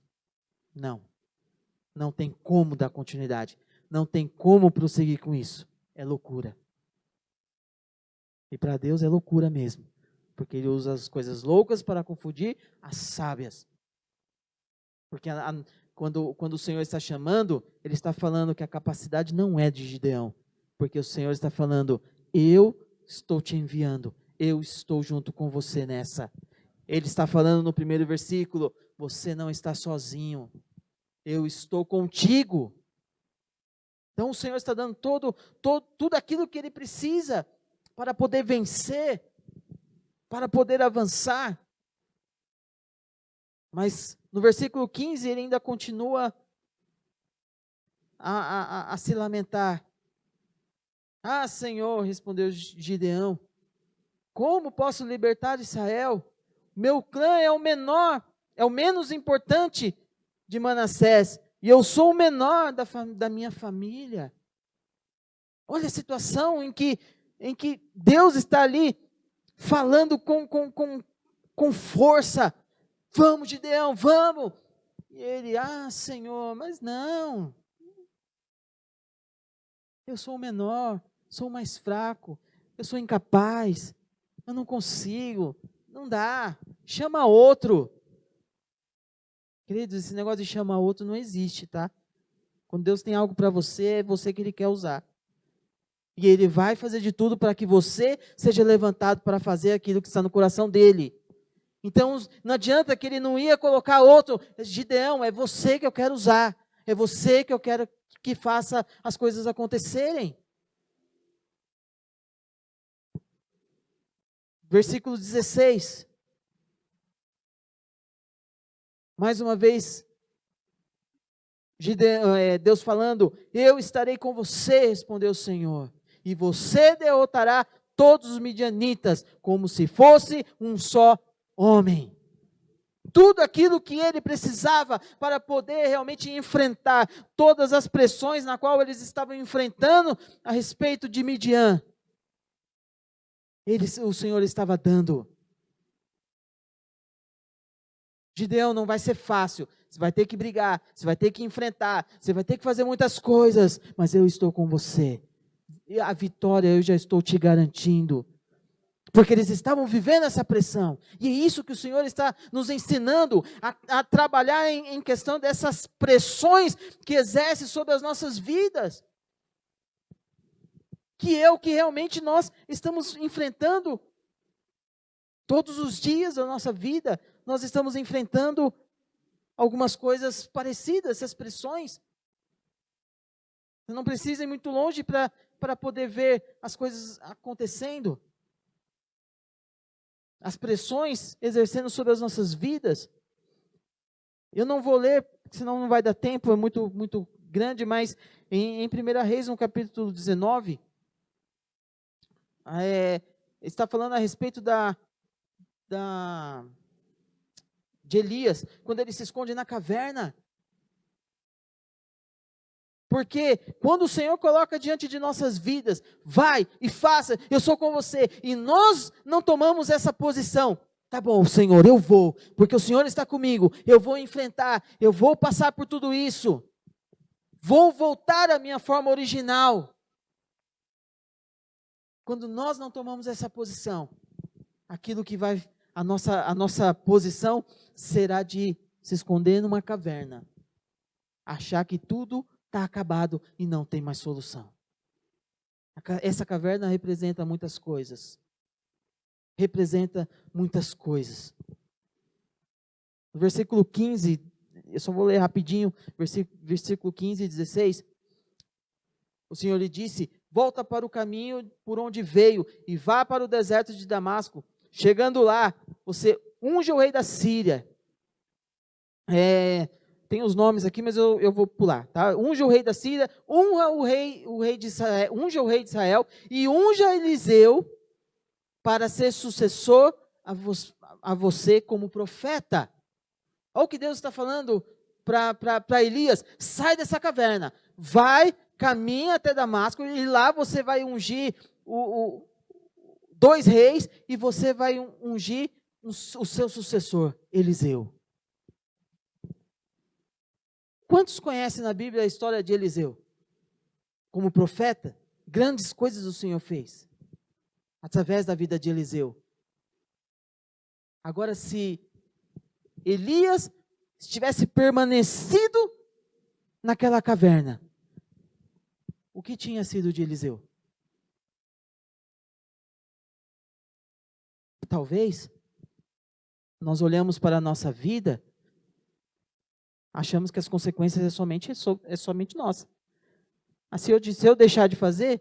não tem como dar continuidade, não tem como prosseguir com isso, é loucura. E para Deus é loucura mesmo, porque Ele usa as coisas loucas para confundir as sábias. Porque quando o Senhor está chamando, Ele está falando que a capacidade não é de Gideão, porque o Senhor está falando, eu estou te enviando, eu estou junto com você nessa. Ele está falando no primeiro versículo, você não está sozinho, eu estou contigo. Então o Senhor está dando tudo aquilo que Ele precisa para poder vencer, para poder avançar. Mas no versículo 15 ele ainda continua a se lamentar. Ah, Senhor, respondeu Gideão, como posso libertar Israel? Meu clã é o menor, é o menos importante de Manassés, e eu sou o menor da minha família. Olha a situação em que Deus está ali falando com força. Vamos, Gideão, vamos. E ele, Senhor, mas não. Eu sou o menor, sou o mais fraco, eu sou incapaz, eu não consigo, não dá, chama outro. Queridos, esse negócio de chamar outro não existe, tá? Quando Deus tem algo para você, é você que Ele quer usar. E Ele vai fazer de tudo para que você seja levantado para fazer aquilo que está no coração dEle. Então, não adianta que Ele não ia colocar outro. Gideão, é você que eu quero usar. É você que eu quero que faça as coisas acontecerem. Versículo 16. Mais uma vez, Deus falando, eu estarei com você, respondeu o Senhor, e você derrotará todos os midianitas, como se fosse um só homem. Tudo aquilo que ele precisava para poder realmente enfrentar todas as pressões na qual eles estavam enfrentando a respeito de Midian, o Senhor estava dando. Gideão, não vai ser fácil, você vai ter que brigar, você vai ter que enfrentar, você vai ter que fazer muitas coisas, mas eu estou com você, e a vitória eu já estou te garantindo, porque eles estavam vivendo essa pressão, e é isso que o Senhor está nos ensinando, a trabalhar em questão dessas pressões que exerce sobre as nossas vidas, que é o que realmente nós estamos enfrentando, todos os dias da nossa vida, nós estamos enfrentando algumas coisas parecidas, essas pressões. Você não precisa ir muito longe para poder ver as coisas acontecendo. As pressões exercendo sobre as nossas vidas. Eu não vou ler, senão não vai dar tempo, é muito, muito grande, mas em 1 Reis, no capítulo 19, está falando a respeito de Elias, quando ele se esconde na caverna. Porque quando o Senhor coloca diante de nossas vidas, vai e faça, eu sou com você, e nós não tomamos essa posição, tá bom, Senhor, eu vou, porque o Senhor está comigo, eu vou enfrentar, eu vou passar por tudo isso, vou voltar à minha forma original. Quando nós não tomamos essa posição, aquilo que vai, a nossa posição será de se esconder numa caverna, achar que tudo está acabado e não tem mais solução. Essa caverna representa muitas coisas. Representa muitas coisas. No versículo 15, eu só vou ler rapidinho, versículo 15 e 16. O Senhor lhe disse: volta para o caminho por onde veio e vá para o deserto de Damasco. Chegando lá, você unge o rei da Síria. Tem os nomes aqui, mas eu vou pular, tá? Unge o rei da Síria, unge o rei de Israel e unja Eliseu para ser sucessor a você como profeta. Olha o que Deus está falando para Elias: sai dessa caverna, vai, caminha até Damasco, e lá você vai ungir dois reis, e você vai ungir o seu sucessor, Eliseu. Quantos conhecem na Bíblia a história de Eliseu? Como profeta, grandes coisas o Senhor fez, através da vida de Eliseu. Agora, se Elias tivesse permanecido naquela caverna, o que tinha sido de Eliseu? Talvez nós olhamos para a nossa vida, achamos que as consequências é somente nossa. Se eu deixar de fazer,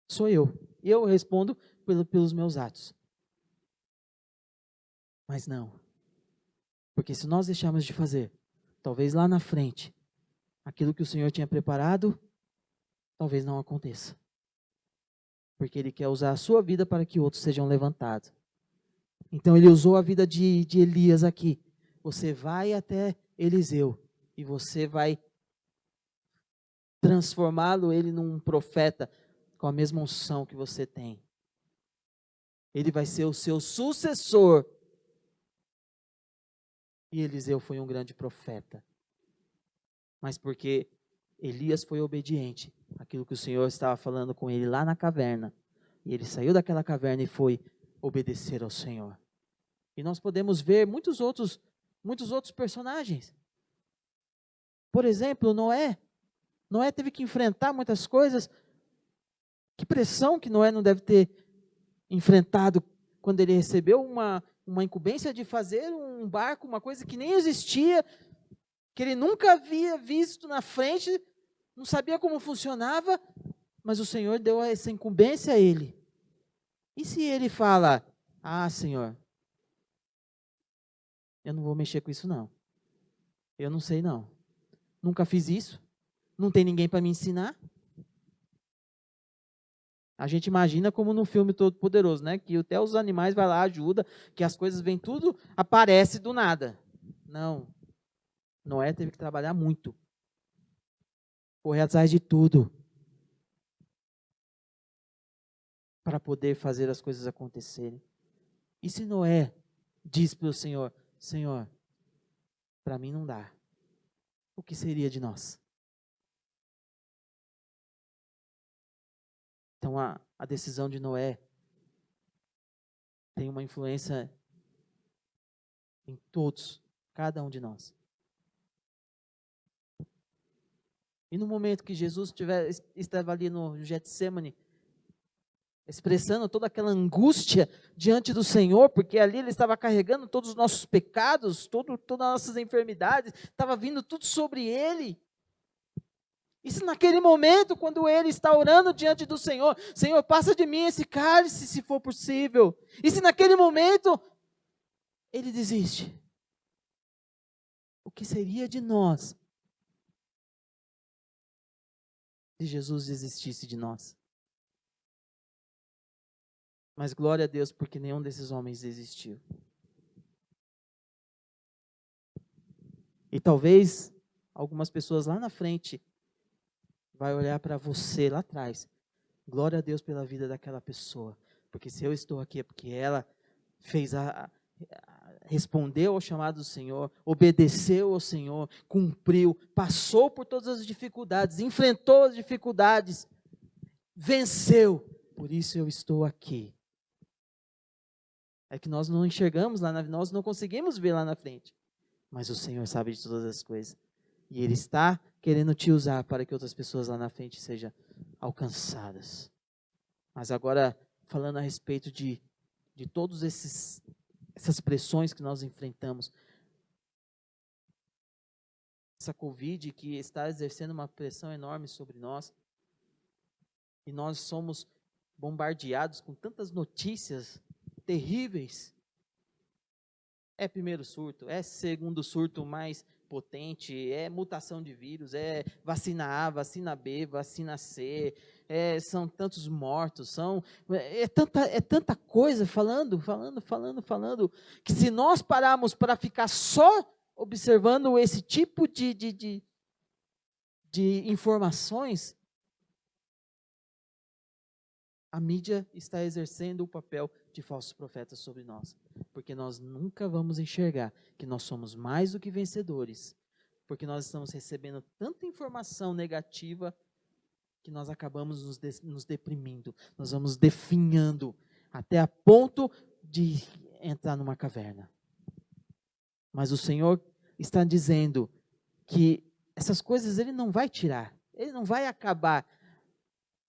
sou eu. Eu respondo pelos meus atos. Mas não. Porque se nós deixarmos de fazer, talvez lá na frente, aquilo que o Senhor tinha preparado, talvez não aconteça. Porque Ele quer usar a sua vida para que outros sejam levantados. Então Ele usou a vida de Elias aqui. Você vai até Eliseu e você vai transformá-lo, ele num profeta com a mesma unção que você tem. Ele vai ser o seu sucessor. E Eliseu foi um grande profeta. Mas porque Elias foi obediente àquilo que o Senhor estava falando com ele lá na caverna. E ele saiu daquela caverna e foi obedecer ao Senhor. E nós podemos ver muitos outros personagens. Por exemplo, Noé. Noé teve que enfrentar muitas coisas. Que pressão que Noé não deve ter enfrentado quando ele recebeu uma incumbência de fazer um barco, uma coisa que nem existia, que ele nunca havia visto na frente, não sabia como funcionava, mas o Senhor deu essa incumbência a ele. E se ele fala: Senhor, eu não vou mexer com isso não. Eu não sei não. Nunca fiz isso. Não tem ninguém para me ensinar. A gente imagina como no filme Todo Poderoso, né? Que até os animais vai lá, ajuda, que as coisas vêm tudo, aparece do nada. Não. Noé teve que trabalhar muito. Correr atrás de tudo. Para poder fazer as coisas acontecerem. E se Noé diz para o Senhor: Senhor, para mim não dá. O que seria de nós? Então a decisão de Noé tem uma influência em todos, cada um de nós. E no momento que Jesus estava ali no Getsêmani, expressando toda aquela angústia diante do Senhor, porque ali ele estava carregando todos os nossos pecados, todas as nossas enfermidades, estava vindo tudo sobre ele. E se naquele momento, quando ele está orando diante do Senhor, Senhor, passa de mim esse cálice, se for possível. E se naquele momento, ele desiste. O que seria de nós se Jesus desistisse de nós? Mas glória a Deus, porque nenhum desses homens desistiu. E talvez algumas pessoas lá na frente vai olhar para você lá atrás. Glória a Deus pela vida daquela pessoa. Porque se eu estou aqui é porque ela respondeu ao chamado do Senhor, obedeceu ao Senhor, cumpriu, passou por todas as dificuldades, enfrentou as dificuldades, venceu. Por isso eu estou aqui. É que nós não enxergamos nós não conseguimos ver lá na frente. Mas o Senhor sabe de todas as coisas. E Ele está querendo te usar para que outras pessoas lá na frente sejam alcançadas. Mas agora, falando a respeito de todas essas pressões que nós enfrentamos, essa Covid que está exercendo uma pressão enorme sobre nós. E nós somos bombardeados com tantas notícias terríveis. É primeiro surto, é segundo surto mais potente, é mutação de vírus, é vacina A, vacina B, vacina C, são tantos mortos, é tanta coisa falando, que se nós pararmos para ficar só observando esse tipo de informações, a mídia está exercendo o papel de falsos profetas sobre nós, porque nós nunca vamos enxergar que nós somos mais do que vencedores, porque nós estamos recebendo tanta informação negativa que nós acabamos nos deprimindo, nós vamos definhando até a ponto de entrar numa caverna. Mas o Senhor está dizendo que essas coisas Ele não vai tirar, Ele não vai acabar.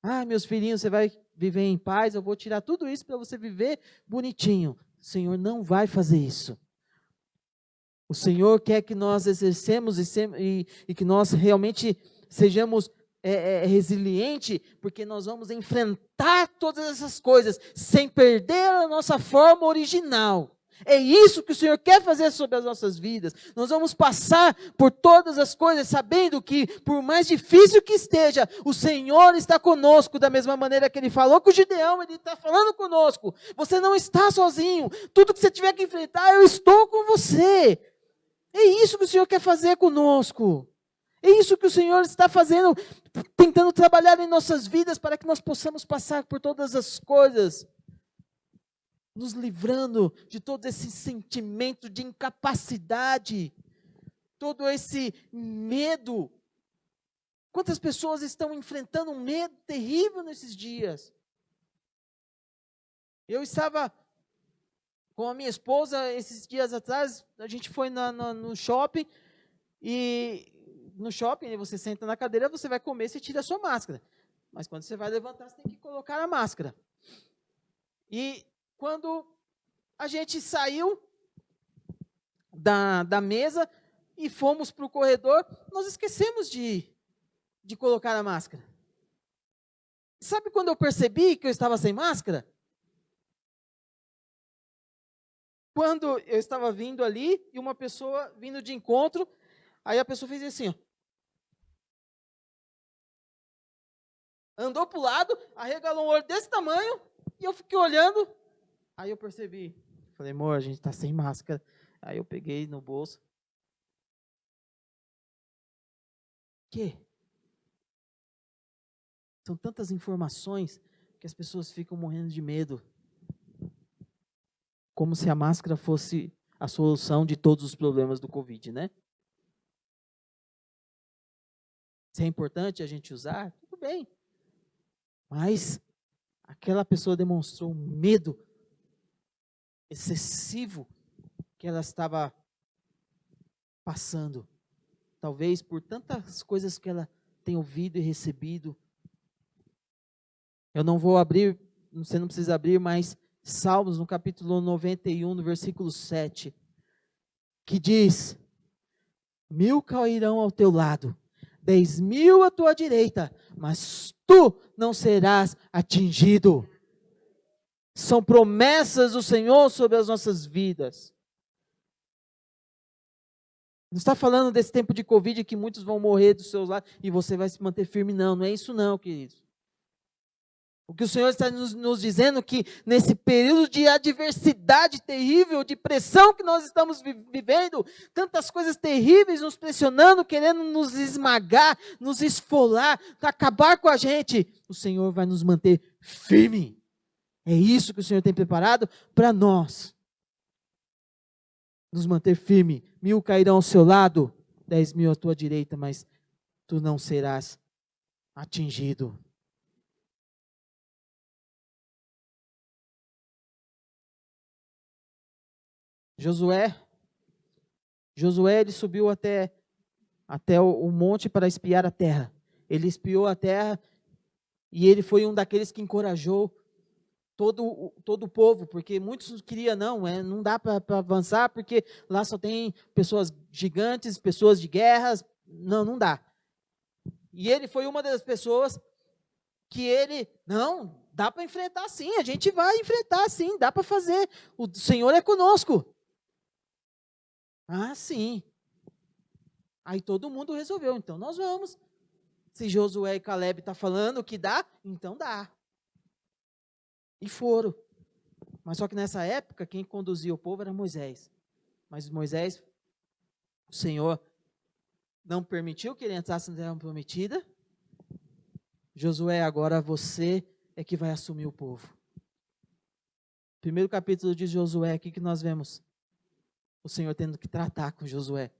Ah, meus filhinhos, você vai viver em paz, eu vou tirar tudo isso para você viver bonitinho. O Senhor não vai fazer isso. O Senhor quer que nós exercemos e que nós realmente sejamos resilientes, porque nós vamos enfrentar todas essas coisas sem perder a nossa forma original. É isso que o Senhor quer fazer sobre as nossas vidas. Nós vamos passar por todas as coisas, sabendo que, por mais difícil que esteja, o Senhor está conosco, da mesma maneira que Ele falou com o Gideão, Ele está falando conosco. Você não está sozinho. Tudo que você tiver que enfrentar, eu estou com você. É isso que o Senhor quer fazer conosco. É isso que o Senhor está fazendo, tentando trabalhar em nossas vidas, para que nós possamos passar por todas as coisas, nos livrando de todo esse sentimento de incapacidade, todo esse medo. Quantas pessoas estão enfrentando um medo terrível nesses dias? Eu estava com a minha esposa esses dias atrás, a gente foi no shopping, e no shopping você senta na cadeira, você vai comer, você tira a sua máscara. Mas quando você vai levantar, você tem que colocar a máscara. E quando a gente saiu da mesa e fomos para o corredor, nós esquecemos de colocar a máscara. Sabe quando eu percebi que eu estava sem máscara? Quando eu estava vindo ali e uma pessoa vindo de encontro, aí a pessoa fez assim, ó. Andou para o lado, arregalou um olho desse tamanho, e eu fiquei olhando. Aí eu percebi, falei, amor, a gente está sem máscara. Aí eu peguei no bolso. Que? São tantas informações que as pessoas ficam morrendo de medo. Como se a máscara fosse a solução de todos os problemas do Covid, né? Se é importante a gente usar, tudo bem. Mas aquela pessoa demonstrou um medo excessivo que ela estava passando. Talvez por tantas coisas que ela tem ouvido e recebido. Eu não vou abrir, você não precisa abrir, mas Salmos, no capítulo 91, no versículo 7, que diz: 1000 cairão ao teu lado, 10.000 à tua direita, mas tu não serás atingido. São promessas do Senhor sobre as nossas vidas. Não está falando desse tempo de Covid que muitos vão morrer dos seus lados e você vai se manter firme, não. Não é isso não, queridos. O que o Senhor está nos dizendo é que nesse período de adversidade terrível, de pressão que nós estamos vivendo, tantas coisas terríveis nos pressionando, querendo nos esmagar, nos esfolar, acabar com a gente, o Senhor vai nos manter firme. É isso que o Senhor tem preparado para nós. Nos manter firme. 1000 cairão ao seu lado, 10.000 à tua direita, mas tu não serás atingido. Josué, ele subiu até o monte para espiar a terra. Ele espiou a terra e ele foi um daqueles que encorajou todo o povo, porque muitos queriam, não dá para avançar, porque lá só tem pessoas gigantes, pessoas de guerras, não dá. E ele foi uma das pessoas que não, dá para enfrentar sim, a gente vai enfrentar sim, dá para fazer, o Senhor é conosco. Ah, sim. Aí todo mundo resolveu, então nós vamos. Se Josué e Caleb estão falando que dá, então dá. E foram. Mas só que nessa época, quem conduzia o povo era Moisés. Mas Moisés, o Senhor não permitiu que ele entrasse na terra prometida. Josué, agora você é que vai assumir o povo. Primeiro capítulo de Josué, aqui que nós vemos o Senhor tendo que tratar com Josué.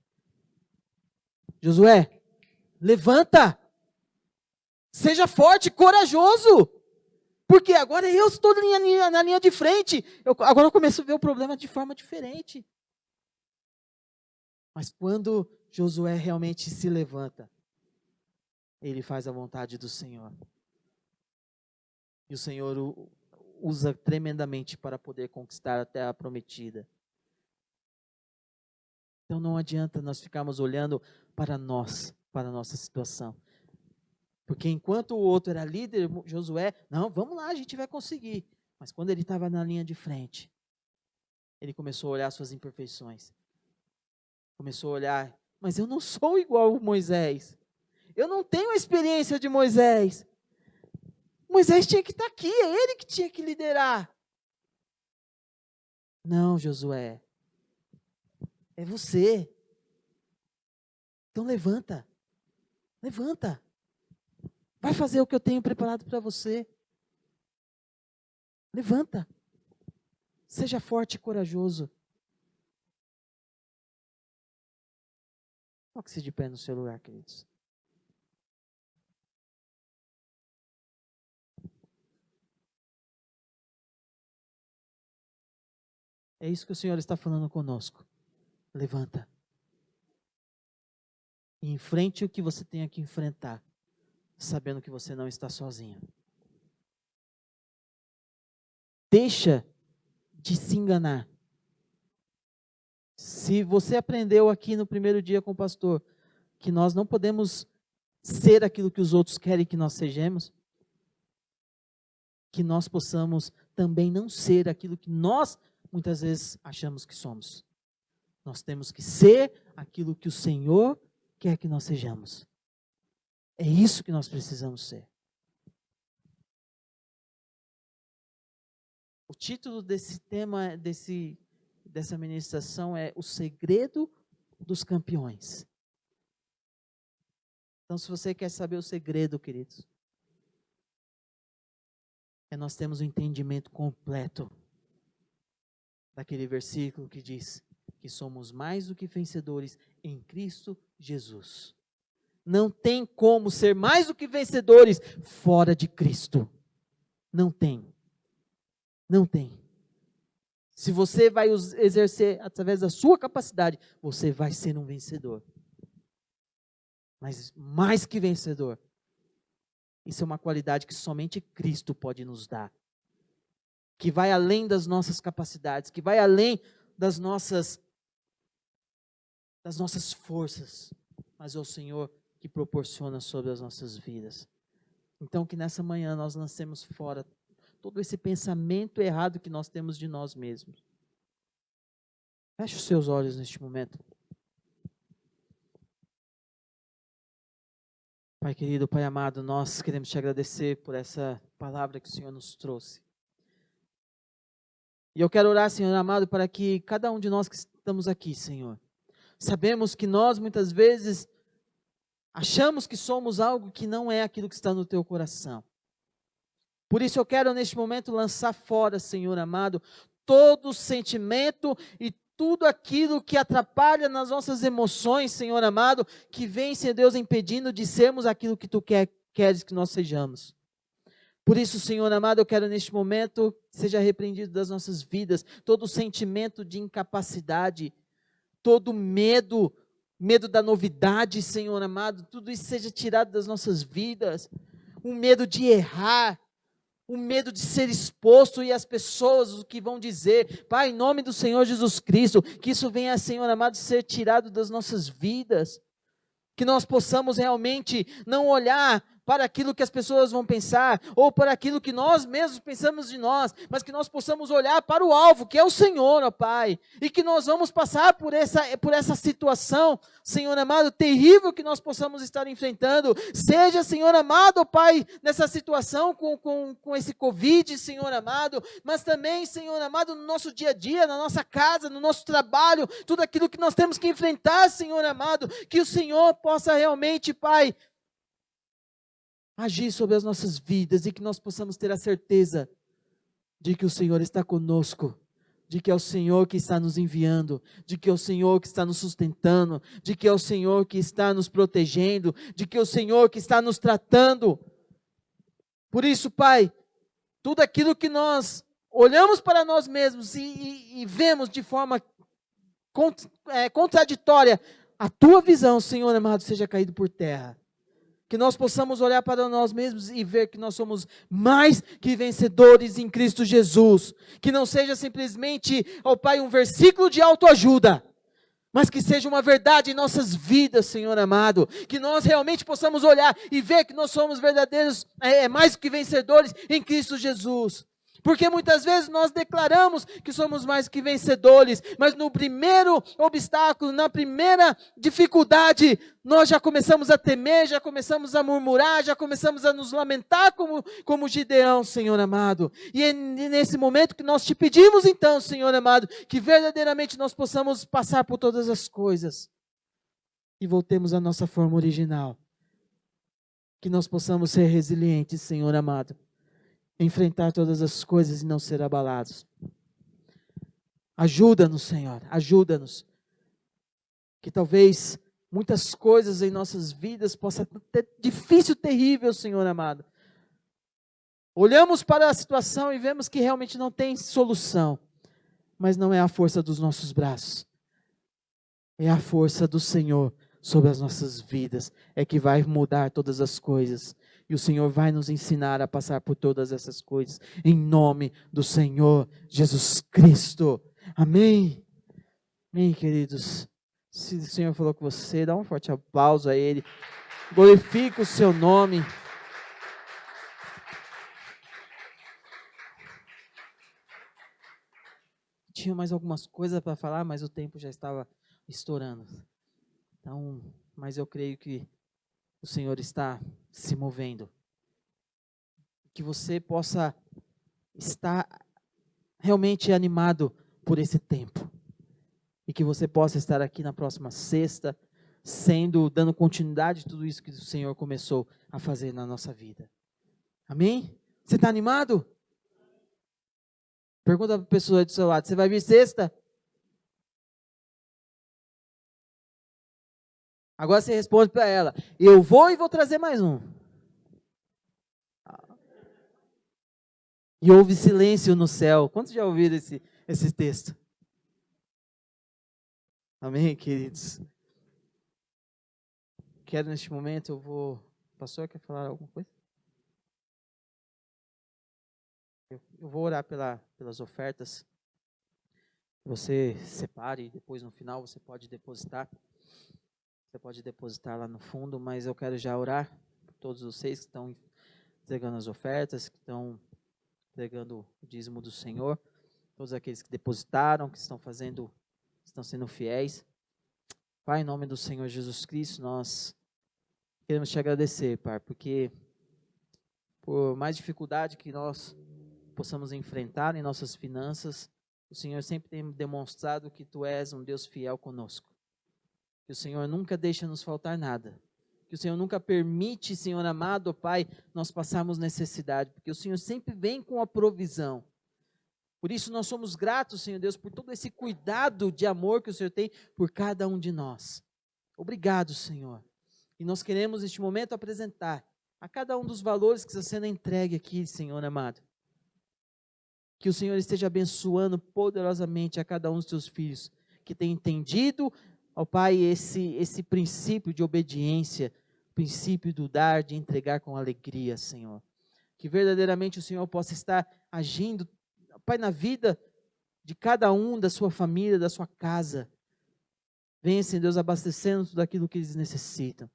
Josué, levanta! Seja forte, corajoso! Porque agora eu estou na linha de frente. Agora eu começo a ver o problema de forma diferente. Mas quando Josué realmente se levanta, ele faz a vontade do Senhor. E o Senhor o usa tremendamente para poder conquistar a terra prometida. Então não adianta nós ficarmos olhando para nós, para a nossa situação. Porque enquanto o outro era líder, Josué, não, vamos lá, a gente vai conseguir. Mas quando ele estava na linha de frente, ele começou a olhar suas imperfeições. Começou a olhar, mas eu não sou igual a Moisés. Eu não tenho a experiência de Moisés. Moisés tinha que estar aqui, é ele que tinha que liderar. Não, Josué. É você. Então levanta. Levanta. Vai fazer o que eu tenho preparado para você. Levanta. Seja forte e corajoso. Coloque-se de pé no seu lugar, queridos. É isso que o Senhor está falando conosco. Levanta. E enfrente o que você tenha que enfrentar, sabendo que você não está sozinho. Deixa de se enganar. Se você aprendeu aqui no primeiro dia com o pastor, que nós não podemos ser aquilo que os outros querem que nós sejamos, que nós possamos também não ser aquilo que nós muitas vezes achamos que somos. Nós temos que ser aquilo que o Senhor quer que nós sejamos. É isso que nós precisamos ser. O título desse tema, dessa ministração é O Segredo dos Campeões. Então, se você quer saber o segredo, queridos, nós temos o entendimento completo daquele versículo que diz que somos mais do que vencedores em Cristo Jesus. Não tem como ser mais do que vencedores fora de Cristo. Não tem. Não tem. Se você vai exercer através da sua capacidade, você vai ser um vencedor. Mas mais que vencedor. Isso é uma qualidade que somente Cristo pode nos dar. Que vai além das nossas capacidades, que vai além das nossas forças. Mas é o Senhor que proporciona sobre as nossas vidas. Então que nessa manhã nós lancemos fora todo esse pensamento errado que nós temos de nós mesmos. Feche os seus olhos neste momento. Pai querido, Pai amado, nós queremos te agradecer por essa palavra que o Senhor nos trouxe. E eu quero orar, Senhor amado, para que cada um de nós que estamos aqui, Senhor, sabemos que nós muitas vezes achamos que somos algo que não é aquilo que está no teu coração. Por isso eu quero neste momento lançar fora, Senhor amado, todo sentimento e tudo aquilo que atrapalha nas nossas emoções, Senhor amado, que vem, Senhor Deus, impedindo de sermos aquilo que Tu queres que nós sejamos. Por isso, Senhor amado, eu quero neste momento que seja repreendido das nossas vidas todo sentimento de incapacidade, todo medo da novidade, Senhor amado, tudo isso seja tirado das nossas vidas, o medo de errar, o medo de ser exposto e as pessoas o que vão dizer. Pai, em nome do Senhor Jesus Cristo, que isso venha, Senhor amado, ser tirado das nossas vidas. Que nós possamos realmente não olhar para aquilo que as pessoas vão pensar, ou para aquilo que nós mesmos pensamos de nós, mas que nós possamos olhar para o alvo, que é o Senhor, ó Pai, e que nós vamos passar por essa situação, Senhor amado, terrível que nós possamos estar enfrentando, seja, Senhor amado, ó Pai, nessa situação com esse Covid, Senhor amado, mas também, Senhor amado, no nosso dia a dia, na nossa casa, no nosso trabalho, tudo aquilo que nós temos que enfrentar, Senhor amado, que o Senhor possa realmente, Pai, agir sobre as nossas vidas e que nós possamos ter a certeza de que o Senhor está conosco, de que é o Senhor que está nos enviando, de que é o Senhor que está nos sustentando, de que é o Senhor que está nos protegendo, de que é o Senhor que está nos tratando. Por isso, Pai, tudo aquilo que nós olhamos para nós mesmos e vemos de forma contraditória, a Tua visão, Senhor amado, seja caído por terra. Que nós possamos olhar para nós mesmos e ver que nós somos mais que vencedores em Cristo Jesus. Que não seja simplesmente, ó Pai, um versículo de autoajuda, mas que seja uma verdade em nossas vidas, Senhor amado. Que nós realmente possamos olhar e ver que nós somos verdadeiros, mais que vencedores em Cristo Jesus. Porque muitas vezes nós declaramos que somos mais que vencedores, mas no primeiro obstáculo, na primeira dificuldade, nós já começamos a temer, já começamos a murmurar, já começamos a nos lamentar como Gideão, Senhor amado. E é nesse momento que nós te pedimos então, Senhor amado, que verdadeiramente nós possamos passar por todas as coisas e voltemos à nossa forma original. Que nós possamos ser resilientes, Senhor amado. Enfrentar todas as coisas e não ser abalados. Ajuda-nos, Senhor, ajuda-nos. Que talvez muitas coisas em nossas vidas possam ter difícil, terrível, Senhor amado. Olhamos para a situação e vemos que realmente não tem solução, mas não é a força dos nossos braços. É a força do Senhor sobre as nossas vidas, é que vai mudar todas as coisas. E o Senhor vai nos ensinar a passar por todas essas coisas, em nome do Senhor Jesus Cristo. Amém? Amém, queridos. Se o Senhor falou com você, dá um forte aplauso a Ele. Glorifica o seu nome. Tinha mais algumas coisas para falar, mas o tempo já estava estourando. Então, mas eu creio que o Senhor está se movendo. Que você possa estar realmente animado por esse tempo. E que você possa estar aqui na próxima sexta, dando continuidade a tudo isso que o Senhor começou a fazer na nossa vida. Amém? Você está animado? Pergunta para a pessoa do seu lado, você vai vir sexta? Agora você responde para ela, eu vou e vou trazer mais um. E houve silêncio no céu. Quantos já ouviram esse texto? Amém, queridos? Quero neste momento, o pastor quer falar alguma coisa? Eu vou orar pelas ofertas. Você separe e depois no final você pode depositar. Você pode depositar lá no fundo, mas eu quero já orar por todos vocês que estão entregando as ofertas, que estão entregando o dízimo do Senhor, todos aqueles que depositaram, que estão sendo fiéis. Pai, em nome do Senhor Jesus Cristo, nós queremos te agradecer, Pai, porque por mais dificuldade que nós possamos enfrentar em nossas finanças, o Senhor sempre tem demonstrado que Tu és um Deus fiel conosco. Que o Senhor nunca deixa nos faltar nada. Que o Senhor nunca permite, Senhor amado, Pai, nós passarmos necessidade. Porque o Senhor sempre vem com a provisão. Por isso nós somos gratos, Senhor Deus, por todo esse cuidado de amor que o Senhor tem por cada um de nós. Obrigado, Senhor. E nós queremos, neste momento, apresentar a cada um dos valores que está sendo entregue aqui, Senhor amado. Que o Senhor esteja abençoando poderosamente a cada um dos teus filhos que tem entendido, ó Pai, esse princípio de obediência, princípio do dar, de entregar com alegria, Senhor. Que verdadeiramente o Senhor possa estar agindo, Pai, na vida de cada um, da sua família, da sua casa. Venha, Senhor Deus, abastecendo tudo aquilo que eles necessitam.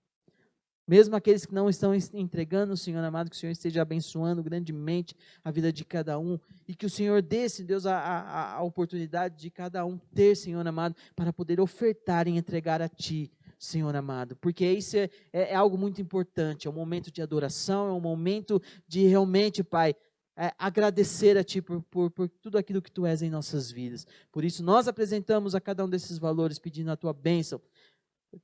Mesmo aqueles que não estão entregando, Senhor amado, que o Senhor esteja abençoando grandemente a vida de cada um. E que o Senhor dê, Senhor Deus, a oportunidade de cada um ter, Senhor amado, para poder ofertar e entregar a Ti, Senhor amado. Porque isso é algo muito importante. É um momento de adoração, é um momento de realmente, Pai, agradecer a Ti por tudo aquilo que Tu és em nossas vidas. Por isso, nós apresentamos a cada um desses valores, pedindo a Tua bênção.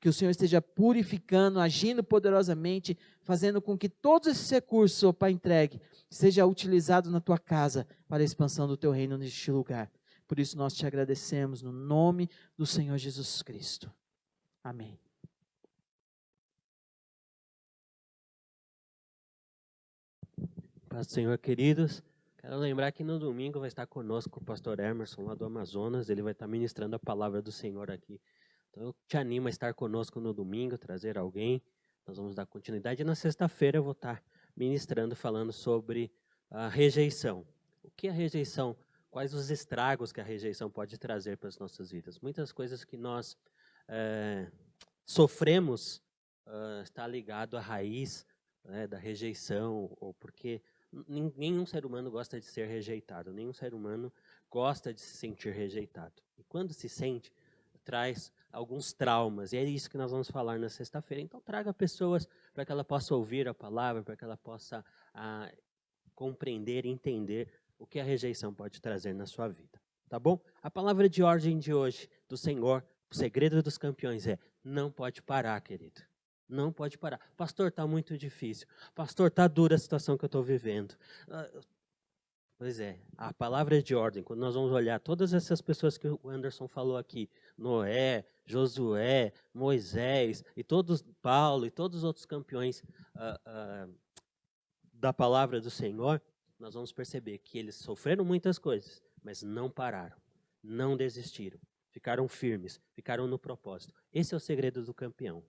Que o Senhor esteja purificando, agindo poderosamente, fazendo com que todos esses recursos, ó Pai, entregue, seja utilizado na tua casa para a expansão do teu reino neste lugar. Por isso nós te agradecemos no nome do Senhor Jesus Cristo. Amém.
Paz do Senhor, queridos. Quero lembrar que no domingo vai estar conosco o pastor Emerson, lá do Amazonas. Ele vai estar ministrando a palavra do Senhor aqui. Então, eu te animo a estar conosco no domingo, trazer alguém. Nós vamos dar continuidade. E na sexta-feira eu vou estar ministrando, falando sobre a rejeição. O que é a rejeição? Quais os estragos que a rejeição pode trazer para as nossas vidas? Muitas coisas que nós sofremos está ligado à raiz da rejeição, ou porque nenhum ser humano gosta de ser rejeitado, nenhum ser humano gosta de se sentir rejeitado. E quando se sente, traz alguns traumas, e é isso que nós vamos falar na sexta-feira. Então traga pessoas para que ela possa ouvir a palavra, para que ela possa compreender e entender o que a rejeição pode trazer na sua vida, tá bom? A palavra de ordem de hoje do Senhor, o segredo dos campeões não pode parar, querido. Não pode parar. Pastor, está muito difícil. Pastor, está dura a situação que eu estou vivendo. Pois é, a palavra de ordem, quando nós vamos olhar todas essas pessoas que o Anderson falou aqui, Noé, Josué, Moisés, e todos, Paulo e todos os outros campeões da palavra do Senhor, nós vamos perceber que eles sofreram muitas coisas, mas não pararam, não desistiram, ficaram firmes, ficaram no propósito. Esse é o segredo do campeão.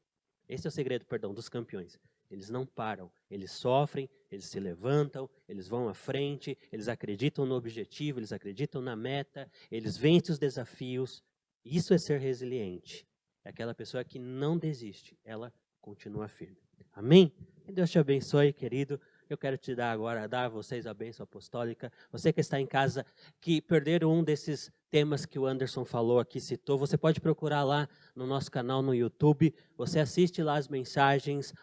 Esse é o segredo, dos campeões. Eles não param, eles sofrem, eles se levantam, eles vão à frente, eles acreditam no objetivo, eles acreditam na meta, eles vencem os desafios. Isso é ser resiliente. É aquela pessoa que não desiste, ela continua firme. Amém? Que Deus te abençoe, querido. Eu quero te dar agora, dar a vocês a bênção apostólica. Você que está em casa, que perderam um desses temas que o Anderson falou aqui, citou, você pode procurar lá no nosso canal no YouTube. Você assiste lá as mensagens,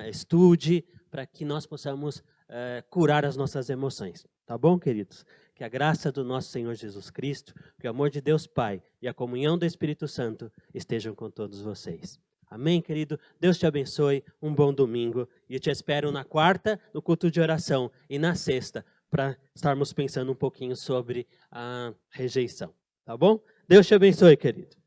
estude, para que nós possamos curar as nossas emoções. Tá bom, queridos? Que a graça do nosso Senhor Jesus Cristo, que o amor de Deus Pai e a comunhão do Espírito Santo estejam com todos vocês. Amém, querido? Deus te abençoe, um bom domingo. E eu te espero na quarta, no culto de oração, e na sexta, para estarmos pensando um pouquinho sobre a rejeição. Tá bom? Deus te abençoe, querido.